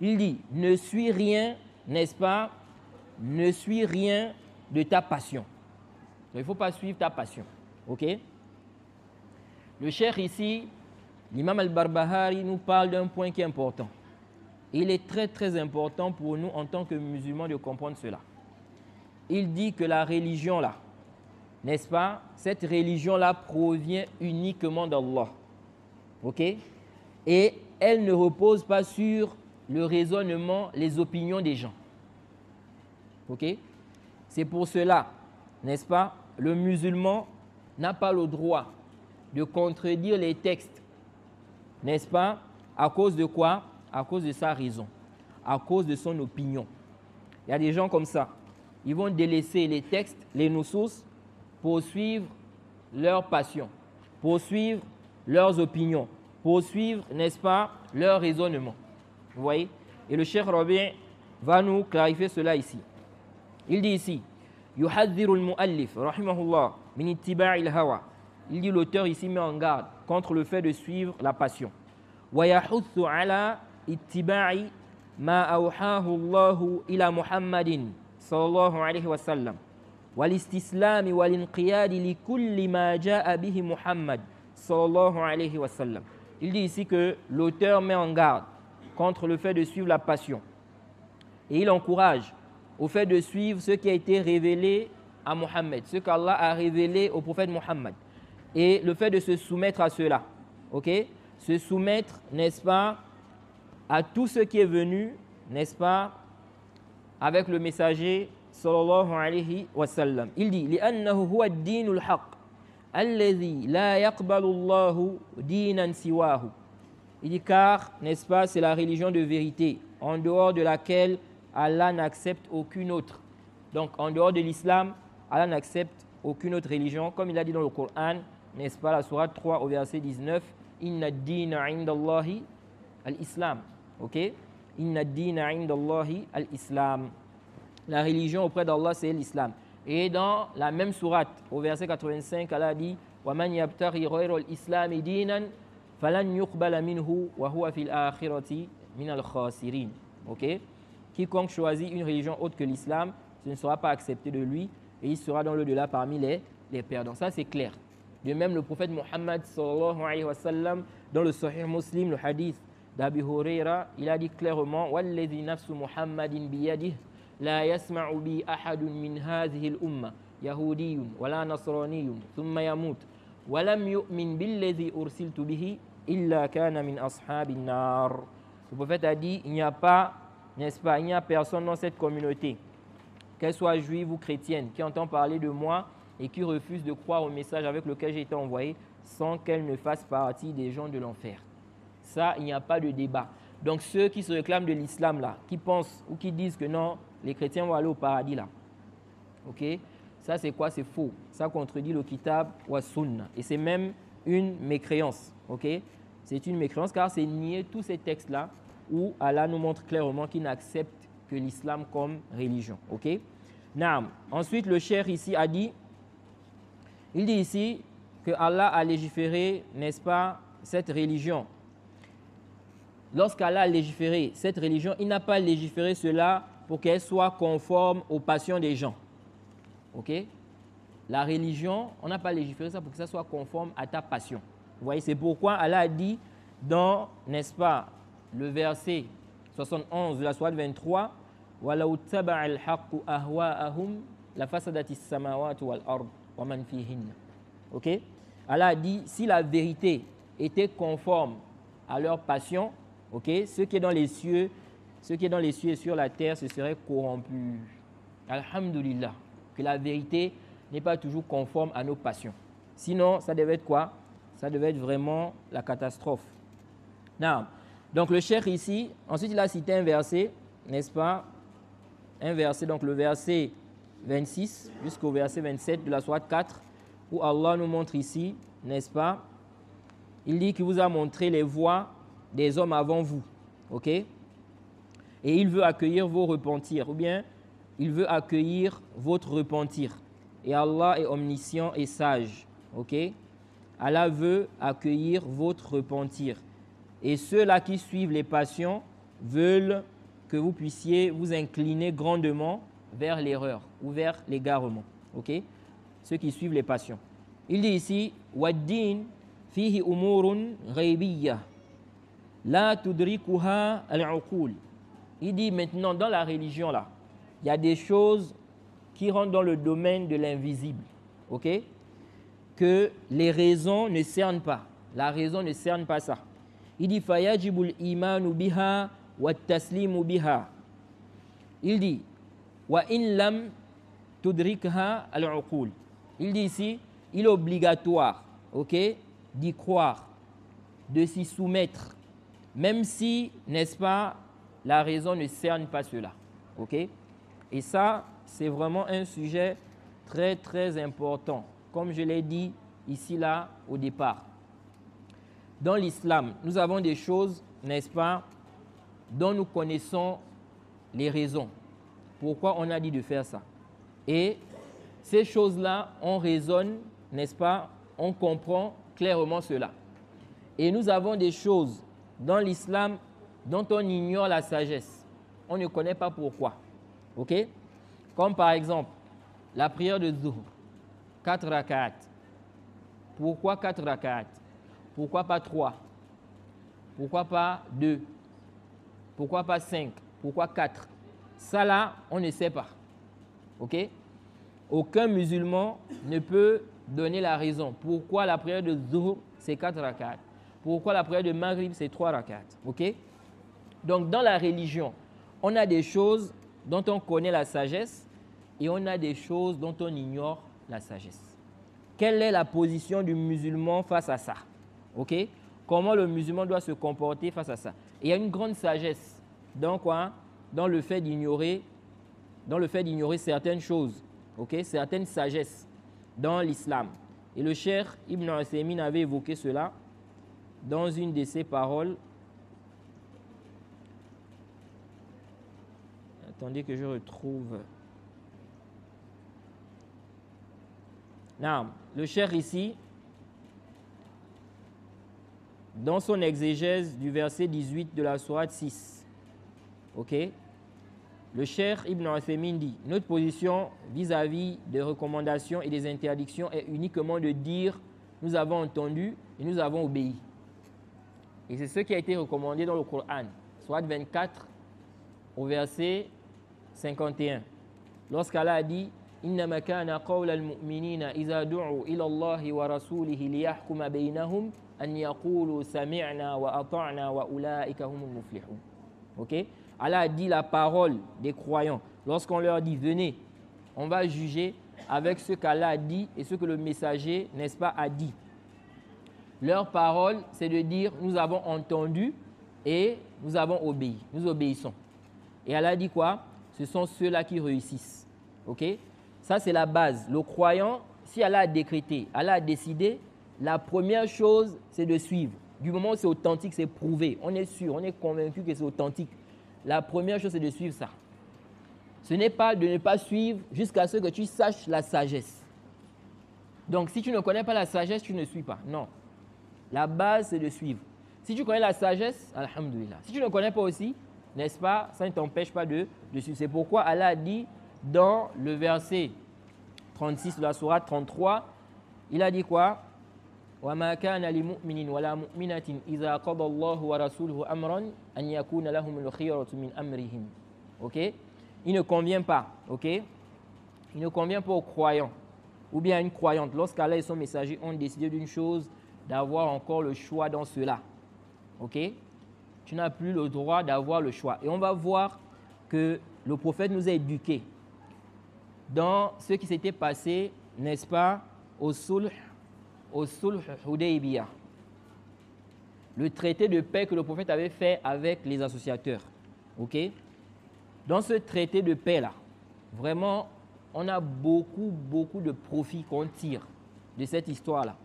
Il dit, ne suis rien, n'est-ce pas? Ne suis rien de ta passion. Donc, il ne faut pas suivre ta passion. Ok? Le cheikh ici, l'imam al-Barbahari, nous parle d'un point qui est important. Il est très très important pour nous en tant que musulmans de comprendre cela. Il dit que la religion là, n'est-ce pas? Cette religion là provient uniquement d'Allah. Ok? Et elle ne repose pas sur le raisonnement, les opinions des gens. Ok? C'est pour cela, n'est-ce pas? Le musulman n'a pas le droit de contredire les textes, n'est-ce pas? À cause de quoi? À cause de sa raison, à cause de son opinion. Il y a des gens comme ça. Ils vont délaisser les textes, les nusus, pour suivre leur passion, pour suivre leurs opinions, pour suivre, n'est-ce pas, leur raisonnement. Vous voyez? Et le Cheikh Rabi' va nous clarifier cela ici. Il dit ici, yuhadhiru al-mu'allif, rahimahullah, min ittiba'i al-hawa. Il dit, l'auteur ici met en garde contre le fait de suivre la passion. Wa yahuthu ala ittiba'i ma awhahu Allahu ila Muhammadin sallallahu alayhi wa sallam. Wal-istislami wal-inqiyadi li kulli ma ja'a bihi Muhammad sallallahu alayhi wa sallam. Il dit ici que l'auteur met en garde contre le fait de suivre la passion. Et il encourage au fait de suivre ce qui a été révélé à Mohammed, ce qu'Allah a révélé au prophète Mohammed. Et le fait de se soumettre à cela. Ok? Se soumettre, n'est-ce pas, à tout ce qui est venu, n'est-ce pas, avec le messager sallallahu alayhi wa sallam. Il dit, لأنه هو الدين الحق الذي لا يقبل الله دينا سواه. Il dit car, n'est-ce pas, c'est la religion de vérité, en dehors de laquelle Allah n'accepte aucune autre. Donc, en dehors de l'islam, Allah n'accepte aucune autre religion. Comme il a dit dans le Coran, n'est-ce pas, la sourate 3 au verset 19, Inna ad-dina indallahi al-islam. Ok? Inna ad-dina indallahi al-islam. La religion auprès d'Allah, c'est l'islam. Et dans la même sourate, au verset 85, Allah dit, وَمَنْ يَبْتَغِي غَيْرَ الْإِسْلَامِ دِينًا فَلَنْ يُقْبَلَ مِنْهُ وَهُوَ فِي الْآخِرَةِ مِنَ الْخَاسِرِينَ. Ok? Quiconque choisit une religion autre que l'islam, ce ne sera pas accepté de lui et il sera dans l'au-delà parmi les perdants. Ça, c'est clair. De même, le prophète Mohammed sallallahu alayhi wa sallam, dans le Sahih Muslim, le hadith d'Abi Huraira, il a dit clairement, وَالَّذِي نَفْسُ مُحَمَّدٍ بِيَدِهِ لَا يَسْمَعُ بِي أَحَدٌ مِنْ هَذِهِ الْأُمَّةِ يَهُودِيٌّ وَلَا نَصْرَانِيٌّ ثُمَّ يَمُوتُ وَلَمْ يُؤْمِنْ بِالَّذِي أُرْسِلْتُ بِهِ إِلَّا كَانَ مِنْ أَصْحَابِ النَّارِ. Le prophète a dit, il n'y a pas, n'est-ce pas, il n'y a personne dans cette communauté, qu'elle soit juive ou chrétienne, qui entend parler de moi et qui refuse de croire au message avec lequel j'ai été envoyé sans qu'elle ne fasse partie des gens de l'enfer. Ça, il n'y a pas de débat. Donc ceux qui se réclament de l'islam là, qui pensent ou qui disent que non, les chrétiens vont aller au paradis là. Ok? Ça c'est quoi? C'est faux. Ça contredit le kitab wa sunna. Et c'est même une mécréance. Ok? C'est une mécréance car c'est nier tous ces textes là où Allah nous montre clairement qu'il n'accepte que l'islam comme religion. Ok? Naam. Ensuite le cheikh ici a dit, il dit ici que Allah a légiféré, n'est-ce pas, cette religion. Lorsqu'Allah a légiféré cette religion, il n'a pas légiféré cela pour qu'elle soit conforme aux passions des gens. Ok? la religion, on n'a pas légiféré ça pour que ça soit conforme à ta passion. Vous voyez, c'est pourquoi Allah a dit dans, n'est-ce pas, le verset 71 de la sourate 23, وَلَوْ تَبَعَ الْحَقُّ أَهْوَاءَهُمْ لَفَسَدَتِ السَّمَاوَاتُ وَالْأَرْضُ وَمَنْ فِيهِنَّ. Ok? Allah a dit, si la vérité était conforme à leur passion, ok, ce qui est dans les cieux et sur la terre, ce serait corrompu. Alhamdulillah, que la vérité n'est pas toujours conforme à nos passions. Sinon, ça devait être quoi? Ça devait être vraiment la catastrophe. Non. Donc le cheikh ici, ensuite il a cité un verset, n'est-ce pas? Un verset, donc le verset 26 jusqu'au verset 27 de la sourate 4, où Allah nous montre ici, n'est-ce pas? Il dit qu'il vous a montré les voies des hommes avant vous, ok? Et il veut accueillir vos repentirs, ou bien il veut accueillir votre repentir. Et Allah est omniscient et sage, ok? Allah veut accueillir votre repentir. Et ceux-là qui suivent les passions veulent que vous puissiez vous incliner grandement vers l'erreur ou vers l'égarement. Ok? Ceux qui suivent les passions. Il dit ici, وَالدِّينَ فِيهِ أُمُورٌ غَيْبِيَّةٌ لَا تُدْرِكُهَا الْعُقُولُ. Il dit maintenant dans la religion là, il y a des choses qui rentrent dans le domaine de l'invisible. Ok? Que les raisons ne cernent pas. La raison ne cerne pas ça. Il dit fayajibul imanu biha wa taslimu biha. Il dit wa in lam tudrikha al-uqul. Il dit ici, il est obligatoire, ok, d'y croire, de s'y soumettre, même si, n'est-ce pas, la raison ne cerne pas cela, ok. Et ça, c'est vraiment un sujet très très important, comme je l'ai dit ici là au départ. Dans l'islam, nous avons des choses, n'est-ce pas, dont nous connaissons les raisons. Pourquoi on a dit de faire ça? Et ces choses-là, on raisonne, n'est-ce pas, on comprend clairement cela. Et nous avons des choses dans l'islam dont on ignore la sagesse. On ne connaît pas pourquoi. Ok? Comme par exemple, la prière de Zuhr, 4 rak'at. Pourquoi 4 rak'at? Pourquoi pas 3? Pourquoi pas 2? Pourquoi pas 5? Pourquoi 4? Ça là, on ne sait pas. Ok? Aucun musulman ne peut donner la raison. Pourquoi la prière de Zuhr, c'est 4 rak'at? Pourquoi la prière de Maghrib, c'est 3 rak'at? Ok? Donc, dans la religion, on a des choses dont on connaît la sagesse et on a des choses dont on ignore la sagesse. Quelle est la position du musulman face à ça? Ok? Comment le musulman doit se comporter face à ça? Et il y a une grande sagesse dans quoi? Dans le fait d'ignorer certaines choses, ok? Certaines sagesses dans l'islam. Et le cheikh Ibn Uthaymin avait évoqué cela dans une de ses paroles. Attendez que je retrouve. Non, le cheikh ici, dans son exégèse du verset 18 de la sourate 6, ok, le cheikh Ibn Uthaymin dit, notre position vis-à-vis des recommandations et des interdictions est uniquement de dire nous avons entendu et nous avons obéi. Et c'est ce qui a été recommandé dans le Coran, sourate 24 au verset 51. Lorsqu'Allah a dit إنما كان قول المؤمنين إذا دعوا إلى الله ورسوله ليحكم بينهم أن يقولوا سمعنا وأطعنا وأولئك هم المفلحون. Ok? Allah a dit la parole des croyants. Lorsqu'on leur dit venez, on va juger avec ce qu'Allah a dit et ce que le messager, n'est-ce pas, a dit. Leur parole, c'est de dire nous avons entendu et nous avons obéi. Nous obéissons. Et Allah dit quoi? Ce sont ceux-là qui réussissent. Ok? Ça, c'est la base. Le croyant, si Allah a décrété, Allah a décidé, la première chose, c'est de suivre. Du moment où c'est authentique, c'est prouvé. On est sûr, on est convaincu que c'est authentique. La première chose, c'est de suivre ça. Ce n'est pas de ne pas suivre jusqu'à ce que tu saches la sagesse. Donc, si tu ne connais pas la sagesse, tu ne suis pas. Non. La base, c'est de suivre. Si tu connais la sagesse, alhamdoulilah. Si tu ne connais pas aussi, n'est-ce pas, ça ne t'empêche pas de suivre. C'est pourquoi Allah a dit dans le verset 36 de la sourate 33, il a dit quoi? وَمَا كَانَ لِمُؤْمِنٍ وَلَا مُؤْمِنَةٍ إِذَا قَضَى اللَّهُ وَرَسُولُهُ أَمْرًا أَنْ يَكُونَ لَهُمُ الْخِيَرَةُ مِنْ أَمْرِهِمْ. Ok? Il ne convient pas, ok? Il ne convient pas aux croyants ou bien à une croyante, lorsqu'Allah et son messager ont décidé d'une chose, d'avoir encore le choix dans cela. Ok? Tu n'as plus le droit d'avoir le choix. Et on va voir que le prophète nous a éduqués dans ce qui s'était passé, n'est-ce pas, au Sulh Hudaybiyah, le traité de paix que le prophète avait fait avec les associateurs. Ok? Dans ce traité de paix-là, vraiment, on a beaucoup de profits qu'on tire de cette histoire-là.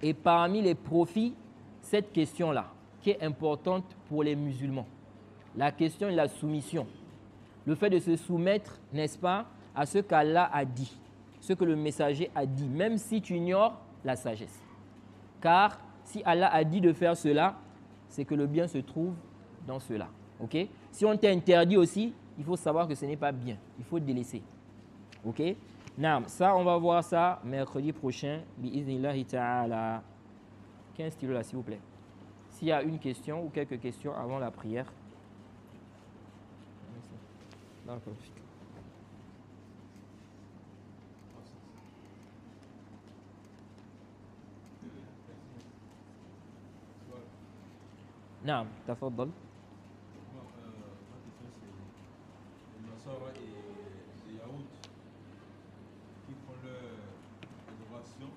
Et parmi les profits, cette question-là, qui est importante pour les musulmans, la question de la soumission, le fait de se soumettre, n'est-ce pas, à ce qu'Allah a dit, ce que le messager a dit, même si tu ignores la sagesse. Car si Allah a dit de faire cela, c'est que le bien se trouve dans cela. Ok? Si on t'interdit aussi, il faut savoir que ce n'est pas bien. Il faut délaisser. Ok? Naam, ça, on va voir ça mercredi prochain. Bi'iznillahi ta'ala. 15 stylos là, s'il vous plaît. S'il y a une question ou quelques questions avant la prière. Naam, tafaddal. Ma question c'est les Nasara et les Yaoud qui font leur adoration.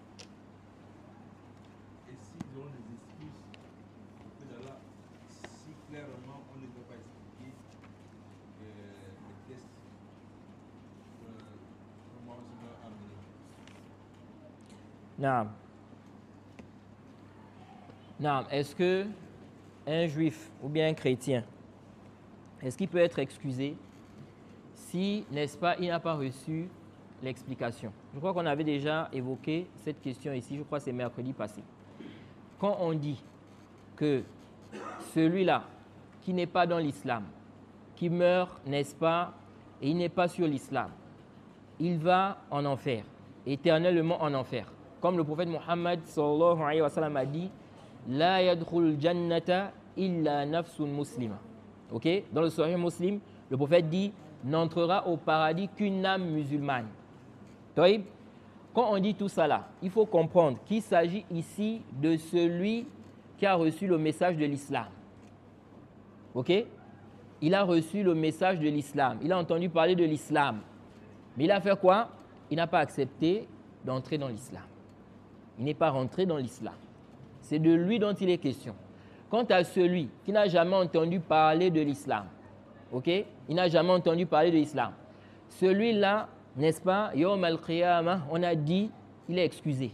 Et s'ils ont des excuses auprès d'Allah, si clairement on ne peut pas expliquer les tests, comment on va amener. Naam. Naam, est-ce que un juif ou bien un chrétien, est-ce qu'il peut être excusé si, n'est-ce pas, il n'a pas reçu l'explication? Je crois qu'on avait déjà évoqué cette question ici, je crois que c'est mercredi passé. Quand on dit que celui-là qui n'est pas dans l'islam, qui meurt, n'est-ce pas, et il n'est pas sur l'islam, il va en enfer, éternellement en enfer. Comme le prophète Mohammed sallallahu alayhi wa sallam a dit, La yadkhul jannata illa nafsun muslima. Ok? Dans le Sahih Muslim, le prophète dit n'entrera au paradis qu'une âme musulmane. Taïb, quand on dit tout ça là, il faut comprendre qu'il s'agit ici de celui qui a reçu le message de l'islam. Ok? Il a reçu le message de l'islam. Il a entendu parler de l'islam. Mais il a fait quoi? Il n'a pas accepté d'entrer dans l'islam. Il n'est pas rentré dans l'islam. C'est de lui dont il est question. Quant à celui qui n'a jamais entendu parler de l'islam, ok? Il n'a jamais entendu parler de l'islam. Celui-là, n'est-ce pas, Yawm al-Qiyamah, on a dit, il est excusé.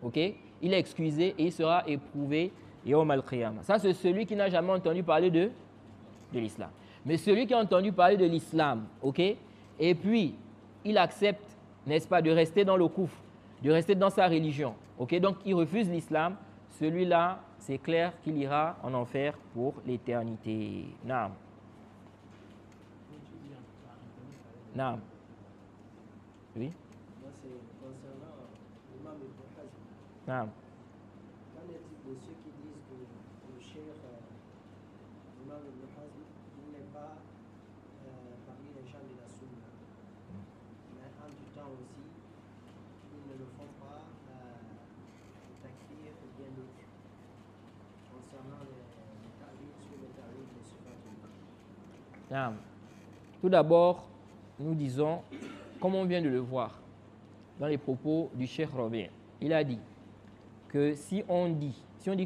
Ok? Il est excusé et il sera éprouvé Yawm al-Qiyamah. Ça, c'est celui qui n'a jamais entendu parler de l'islam. Mais celui qui a entendu parler de l'islam, ok? Et puis, il accepte, n'est-ce pas, de rester dans le koufr, de rester dans sa religion. Ok, donc il refuse l'islam. Celui-là, c'est clair qu'il ira en enfer pour l'éternité. Naam. Naam. Oui. Moi, c'est concernant l'imam Ibn Hazm. Naam. Qu'en est-il de ceux qui disent que le cheikh l'imam Ibn Hazm n'est pas parmi les gens de la Sunna, mais en tout temps aussi, ils ne le font pas takfir ou bien d'autres concernant les ta'wil sur les ta'wil de Sifatullah. Naam. Tout d'abord, nous disons, comme on vient de le voir dans les propos du Cheikh Rabi', il a dit que si on dit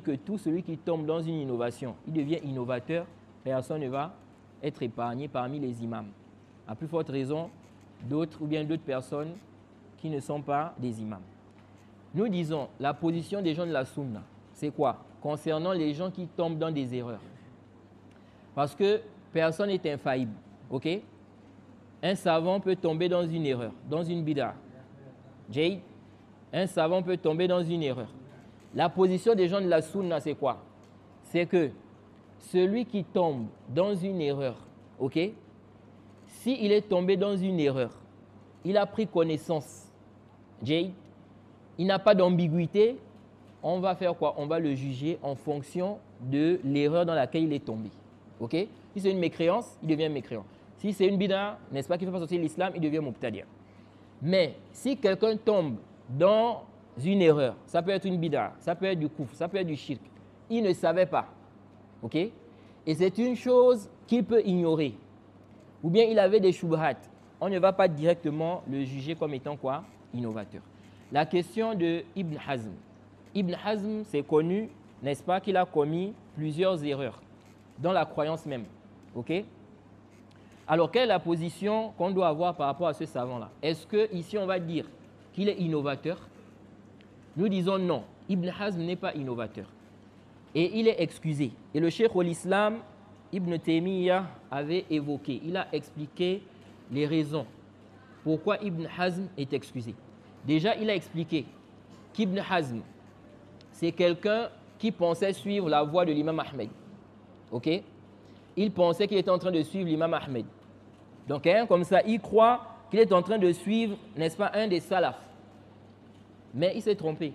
que tout celui qui tombe dans une innovation, il devient innovateur, personne ne va être épargné parmi les imams. À plus forte raison, d'autres ou bien d'autres personnes qui ne sont pas des imams. Nous disons, la position des gens de la Sunna, c'est quoi? Concernant les gens qui tombent dans des erreurs. Parce que personne n'est infaillible, ok? Un savant peut tomber dans une erreur, dans une bid'a. Jay, un savant peut tomber dans une erreur. La position des gens de la Sunna, c'est quoi? C'est que celui qui tombe dans une erreur, ok? S'il est tombé dans une erreur, il a pris connaissance, Jay, il n'a pas d'ambiguïté, on va faire quoi? On va le juger en fonction de l'erreur dans laquelle il est tombé. Ok? Si c'est une mécréance, il devient mécréant. Si c'est une bid'a, n'est-ce pas, qui fait pas sortir l'islam, il devient mubtadi'. Mais si quelqu'un tombe dans une erreur, ça peut être une bid'a, ça peut être du kouf, ça peut être du shirk, il ne savait pas. Ok? Et c'est une chose qu'il peut ignorer. Ou bien il avait des shubhat. On ne va pas directement le juger comme étant quoi? Innovateur. La question de Ibn Hazm. Ibn Hazm, c'est connu, n'est-ce pas, qu'il a commis plusieurs erreurs dans la croyance même. Ok? Alors, quelle est la position qu'on doit avoir par rapport à ce savant-là? Est-ce qu'ici, on va dire qu'il est innovateur? Nous disons non. Ibn Hazm n'est pas innovateur. Et il est excusé. Et le cheikh al-Islam, Ibn Taymiyyah, avait évoqué, il a expliqué les raisons pourquoi Ibn Hazm est excusé. Déjà, il a expliqué qu'Ibn Hazm, c'est quelqu'un qui pensait suivre la voie de l'imam Ahmed. Ok? Il pensait qu'il était en train de suivre l'imam Ahmed. Donc, comme ça, il croit qu'il est en train de suivre, n'est-ce pas, un des salafs. Mais il s'est trompé.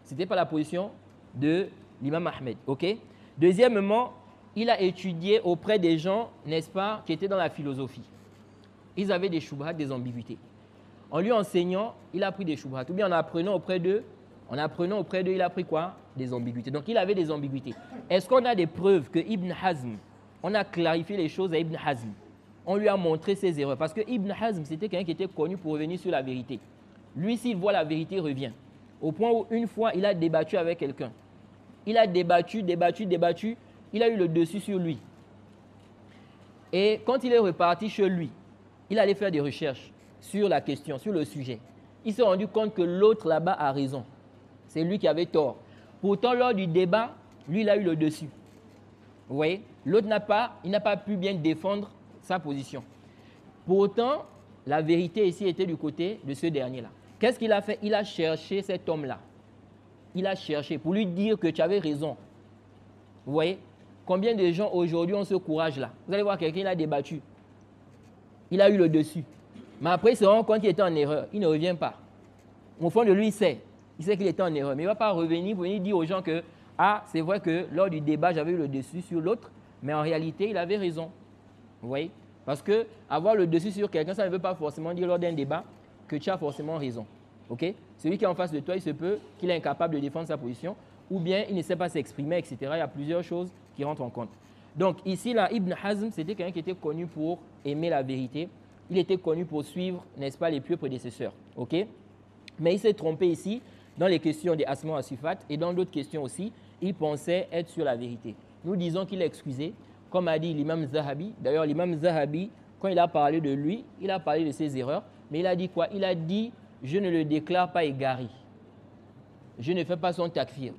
Ce n'était pas la position de l'imam Ahmed. Ok? Deuxièmement, il a étudié auprès des gens, n'est-ce pas, qui étaient dans la philosophie. Ils avaient des shubhat, des ambiguïtés. En lui enseignant, il a pris des shubhat. Ou bien en apprenant auprès d'eux, il a pris quoi? Des ambiguïtés. Donc, il avait des ambiguïtés. Est-ce qu'on a des preuves que Ibn Hazm, on a clarifié les choses à Ibn Hazm? On lui a montré ses erreurs. Parce que Ibn Hazm, c'était quelqu'un qui était connu pour revenir sur la vérité. Lui, s'il voit la vérité, il revient. Au point où, une fois, il a débattu avec quelqu'un. Il a débattu. Il a eu le dessus sur lui. Et quand il est reparti chez lui, il allait faire des recherches sur la question, sur le sujet. Il s'est rendu compte que l'autre là-bas a raison. C'est lui qui avait tort. Pourtant, lors du débat, lui, il a eu le dessus. Vous voyez? L'autre n'a pas pu bien défendre sa position. Pourtant, la vérité ici était du côté de ce dernier-là. Qu'est-ce qu'il a fait? Il a cherché cet homme-là. Il a cherché pour lui dire que tu avais raison. Vous voyez? Combien de gens aujourd'hui ont ce courage-là? Vous allez voir quelqu'un, il a débattu. Il a eu le dessus. Mais après, il se rend compte qu'il était en erreur. Il ne revient pas. Au fond de lui, il sait qu'il était en erreur. Mais il ne va pas revenir pour venir dire aux gens que c'est vrai que lors du débat, j'avais eu le dessus sur l'autre. Mais en réalité, il avait raison. Vous voyez? Parce que avoir le dessus sur quelqu'un, ça ne veut pas forcément dire lors d'un débat que tu as forcément raison. Ok? Celui qui est en face de toi, il se peut qu'il est incapable de défendre sa position ou bien il ne sait pas s'exprimer, etc. Il y a plusieurs choses qui rentrent en compte. Donc ici, là, Ibn Hazm, c'était quelqu'un qui était connu pour aimer la vérité. Il était connu pour suivre, n'est-ce pas, les pieux prédécesseurs. Ok? Mais il s'est trompé ici dans les questions des Asma wa Sifat et dans d'autres questions aussi. Il pensait être sur la vérité. Nous disons qu'il est excusé, comme a dit l'imam Zahabi. D'ailleurs, l'imam Zahabi, quand il a parlé de lui, il a parlé de ses erreurs. Mais il a dit quoi? Il a dit, je ne le déclare pas égaré. Je ne fais pas son takfir.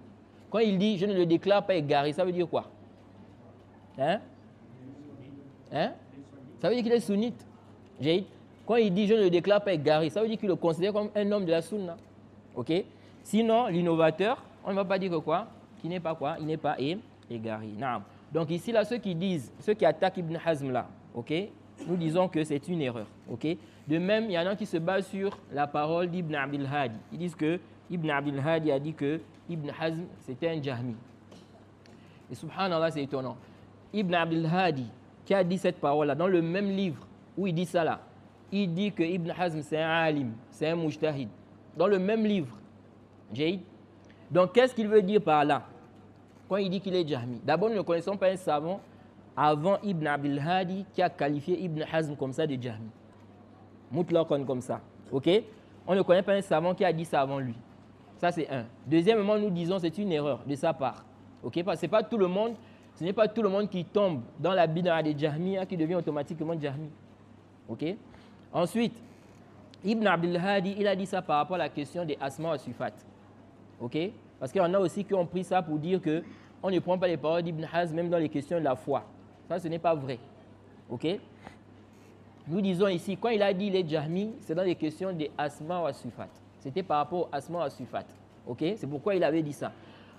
Quand il dit, je ne le déclare pas égaré, ça veut dire quoi? Hein? Ça veut dire qu'il est sunnite. Quand il dit, je ne le déclare pas égaré, ça veut dire qu'il le considère comme un homme de la sunna. Ok? Sinon, l'innovateur, on ne va pas dire que quoi? Qu'il n'est pas quoi? Il n'est pas égaré. Non. Donc ici, là, ceux qui attaquent Ibn Hazm là, ok? Nous disons que c'est une erreur. Ok? De même, il y en a qui se basent sur la parole d'Ibn Abdul Hadi. Ils disent que Ibn Abdul Hadi a dit que Ibn Hazm, c'était un Jahmi. Et subhanallah, c'est étonnant. Ibn Abdul Hadi, qui a dit cette parole-là, dans le même livre où il dit ça là, il dit que Ibn Hazm, c'est un alim, c'est un mujtahid. Dans le même livre. Donc, qu'est-ce qu'il veut dire par là? Quand il dit qu'il est Jahmi. D'abord, nous ne connaissons pas un savant avant Ibn Abdul Hadi qui a qualifié Ibn Hazm comme ça de Jahmi. Mutlaqan comme ça. Ok? On ne connaît pas un savant qui a dit ça avant lui. Ça, c'est un. Deuxièmement, nous disons que c'est une erreur de sa part. Ok? Parce que ce n'est pas tout le monde qui tombe dans la bid'a de Jahmiya qui devient automatiquement Jahmi. Ok? Ensuite, Ibn Abdul Hadi, il a dit ça par rapport à la question des Asma wa Sifat. Ok? Parce qu'il y en a aussi qui ont pris ça pour dire qu'on ne prend pas les paroles d'Ibn Hazm même dans les questions de la foi. Ça, ce n'est pas vrai. Ok? Nous disons ici, quand il a dit les Jahmi, c'est dans les questions des Asma wa Sifat. C'était par rapport aux Asma wa Sifat. Ok? C'est pourquoi il avait dit ça.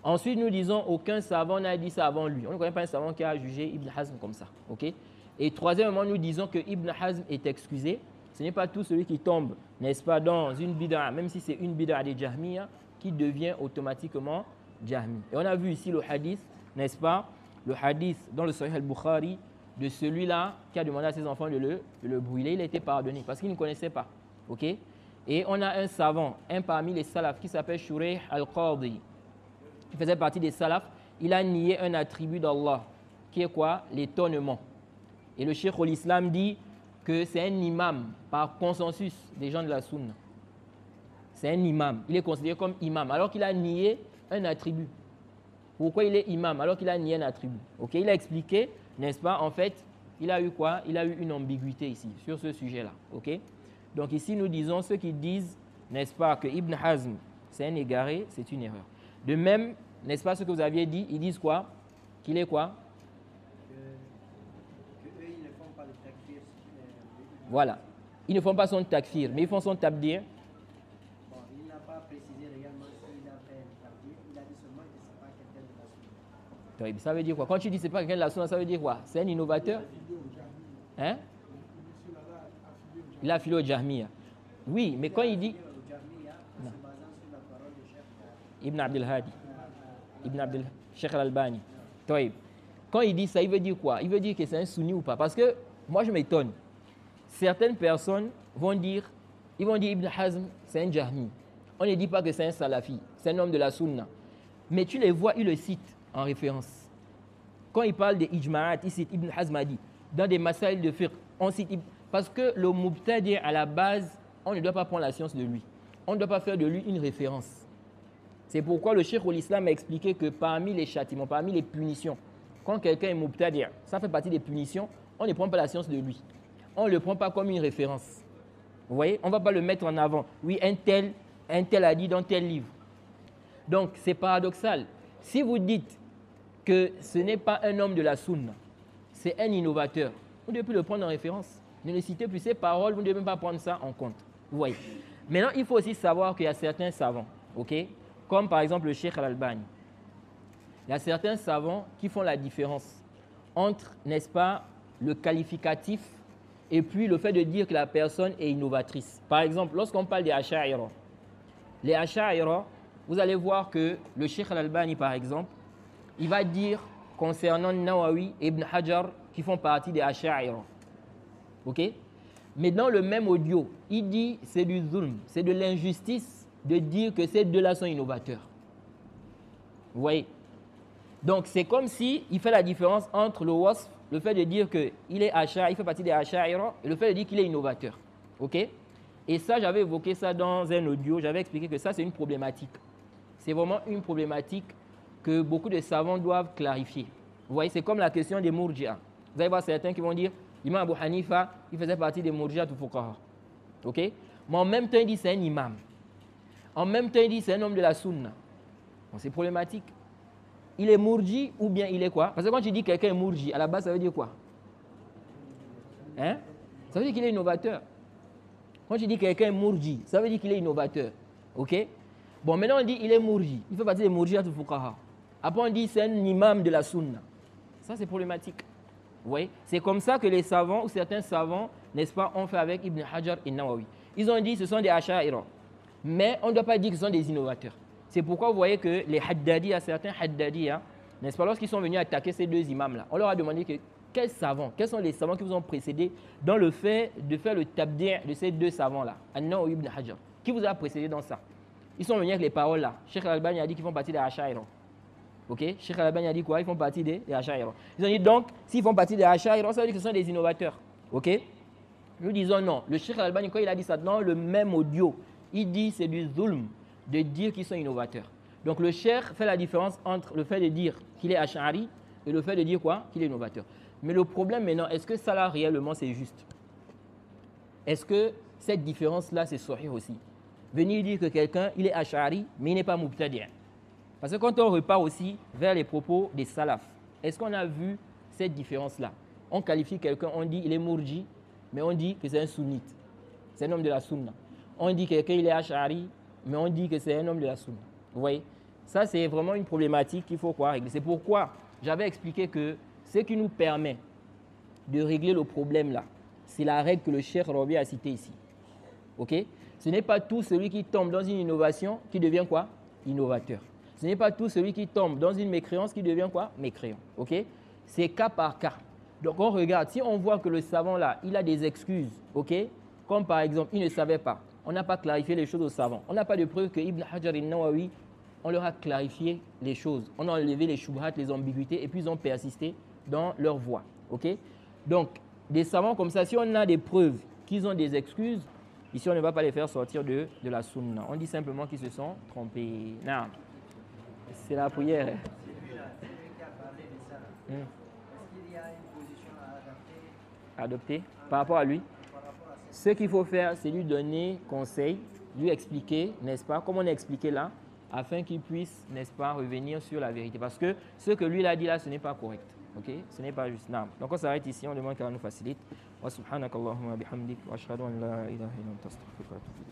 Ensuite, nous disons, aucun savant n'a dit ça avant lui. On ne connaît pas un savant qui a jugé Ibn Hazm comme ça. Ok? Et troisièmement, nous disons que Ibn Hazm est excusé Ce n'est pas tout celui qui tombe, n'est-ce pas, dans une bid'a, même si c'est une bid'a des Jahmiya, qui devient automatiquement Jahmi. Et on a vu ici le hadith, n'est-ce pas, le hadith dans le Sahih al-Bukhari de celui-là qui a demandé à ses enfants de le brûler. Il a été pardonné parce qu'il ne connaissait pas. Ok? Et on a un savant, un parmi les salafs, qui s'appelle Shurayh al-Qadi, qui faisait partie des salafs. Il a nié un attribut d'Allah, qui est quoi? L'étonnement. Et le Cheikh al-Islam dit que c'est un imam par consensus des gens de la Sunna. C'est un imam. Il est considéré comme imam alors qu'il a nié un attribut. Pourquoi il est imam alors qu'il a nié un attribut? Ok, il a expliqué, n'est-ce pas? En fait, il a eu quoi? Il a eu une ambiguïté ici, sur ce sujet-là. Ok? Donc ici, nous disons ceux qui disent, n'est-ce pas, que Ibn Hazm, c'est un égaré, c'est une erreur. De même, n'est-ce pas ce que vous aviez dit? Ils disent quoi? Qu'il est quoi? Que eux, ils ne font pas le takfir. Voilà. Ils ne font pas son takfir, mais ils font son tabdir. Bon, il n'a pas précisé réellement s'il a fait le takfir. Il a dit seulement que ce n'est pas quelqu'un de la Sunna. Ça veut dire quoi? Quand tu dis c'est pas quelqu'un de la Sunna, ça veut dire quoi? C'est un innovateur? Hein? Il a affilié au Jahmiya. Oui, mais quand il dit... Ibn Abdel Hadi. Ibn Abdel... Sheikh al-Albani. Quand il dit ça, il veut dire quoi? Il veut dire que c'est un sunni ou pas? Parce que moi, je m'étonne. Certaines personnes vont dire, ils vont dire Ibn Hazm, c'est un Jahmi. On ne dit pas que c'est un Salafi, c'est un homme de la Sunna. Mais tu les vois, ils le citent en référence. Quand il parle des Ijma'at, il cite Ibn Hazm a dit. Dans des masail de fiqh, on cite parce que le Mubtadi' à la base, on ne doit pas prendre la science de lui. On ne doit pas faire de lui une référence. C'est pourquoi le Cheikh al-Islam a expliqué que parmi les châtiments, parmi les punitions, quand quelqu'un est Mubtadi', ça fait partie des punitions, on ne prend pas la science de lui. On ne le prend pas comme une référence. Vous voyez? On ne va pas le mettre en avant. Oui, un tel a dit dans tel livre. Donc, c'est paradoxal. Si vous dites que ce n'est pas un homme de la Sunna, c'est un innovateur, vous devez plus le prendre en référence. Ne le citez plus ses paroles, vous ne devez même pas prendre ça en compte. Vous voyez? Maintenant, il faut aussi savoir qu'il y a certains savants, ok? Comme par exemple le Cheikh al-Albani. Il y a certains savants qui font la différence entre, n'est-ce pas, le qualificatif et puis le fait de dire que la personne est innovatrice. Par exemple, lorsqu'on parle des Asha'ira, les Asha'ira, vous allez voir que le Cheikh al-Albani, par exemple, il va dire concernant Nawawi et Ibn Hajar qui font partie des Asha'ira. Ok? Mais dans le même audio, il dit c'est du zulm, c'est de l'injustice de dire que ces deux-là sont innovateurs. Vous voyez? Donc c'est comme si il fait la différence entre le wasf, le fait de dire qu'il est Asha'ira, il fait partie des Asha'ira, et le fait de dire qu'il est innovateur. Ok? Et ça, j'avais évoqué ça dans un audio, j'avais expliqué que ça, c'est une problématique. C'est vraiment une problématique que beaucoup de savants doivent clarifier. Vous voyez, c'est comme la question des Murji'a. Vous allez voir certains qui vont dire, l'imam Abu Hanifa, il faisait partie des Murji'a ou Fuqaha. Ok? Mais en même temps, il dit c'est un imam. En même temps, il dit c'est un homme de la Sunna. Bon, c'est problématique. Il est Murji ou bien il est quoi? Parce que quand tu dis quelqu'un est Murji, à la base, ça veut dire quoi? Hein? Ça veut dire qu'il est innovateur. Quand tu dis quelqu'un est Murji, ça veut dire qu'il est innovateur. Ok? Bon, maintenant on dit il est Murji. Il fait partie des Murji'a ou Fuqaha. Après on dit c'est un imam de la Sunna. Ça, c'est problématique. Vous voyez? C'est comme ça que les savants ou certains savants, n'est-ce pas, ont fait avec Ibn Hajar et Nawawi. Ils ont dit que ce sont des Asha'ira. Mais on ne doit pas dire que ce sont des innovateurs. C'est pourquoi vous voyez que les Haddadi, certains Haddadi, n'est-ce pas, lorsqu'ils sont venus attaquer ces deux imams-là, on leur a demandé quels sont les savants qui vous ont précédé dans le fait de faire le tabdi' de ces deux savants-là, An-Nawawi Ibn Hajar. Qui vous a précédé dans ça? Ils sont venus avec les paroles là. Cheikh al-Albani a dit qu'ils font partie des Asha'ira. Ok? Cheikh al-Albani a dit quoi? Ils font partie des Asha'ira. Ils ont dit donc, s'ils font partie des Asha'ira, ça veut dire que ce sont des innovateurs. Ok? Nous disons non. Le Cheikh al-Albani, quand il a dit ça dans le même audio, il dit c'est du zulm de dire qu'ils sont innovateurs. Donc le Cheikh fait la différence entre le fait de dire qu'il est Ash'ari et le fait de dire quoi? Qu'il est innovateur. Mais le problème maintenant, est-ce que ça là réellement c'est juste? Est-ce que cette différence-là c'est sahih aussi? Venir dire que quelqu'un il est Ash'ari mais il n'est pas Mubtadi'. Parce que quand on repart aussi vers les propos des salafs, est-ce qu'on a vu cette différence-là? On qualifie quelqu'un, on dit il est Murji, mais on dit que c'est un sunnite. C'est un homme de la sunna. On dit que quelqu'un il est Ash'ari, mais on dit que c'est un homme de la sunna. Vous voyez? Ça, c'est vraiment une problématique qu'il faut régler. C'est pourquoi j'avais expliqué que ce qui nous permet de régler le problème là, C'est la règle que le Cheikh Rabi a citée ici. Ok? Ce n'est pas tout celui qui tombe dans une innovation qui devient quoi? Innovateur. Ce n'est pas tout celui qui tombe dans une mécréance qui devient quoi? Mécréant. Ok? C'est cas par cas. Donc on regarde, si on voit que le savant là, il a des excuses, ok? Comme par exemple, il ne savait pas. On n'a pas clarifié les choses aux savants. On n'a pas de preuve que Ibn Hajar al-Nawawi, on leur a clarifié les choses. On a enlevé les shubhat, les ambiguïtés, et puis ils ont persisté dans leur voie. Ok? Donc, des savants comme ça, si on a des preuves qu'ils ont des excuses, ici on ne va pas les faire sortir de la sunna. On dit simplement qu'ils se sont trompés. Non. C'est la prière. Celui-là, celui qui a parlé de ça, est-ce qu'il y a une position à adapter Adopté par rapport à lui. par rapport à cette Ce qu'il faut faire, c'est lui donner conseil, lui expliquer, n'est-ce pas, comme on a expliqué là, afin qu'il puisse, n'est-ce pas, revenir sur la vérité. Parce que ce que lui a dit là, ce n'est pas correct. Ok? Ce n'est pas juste. Non. Donc on s'arrête ici, on demande qu'elle nous facilite. Wa subhanakallahumma bihamdik wa ashhadu an la ilaha illa anta astaghfiruka wa atubu ilayk.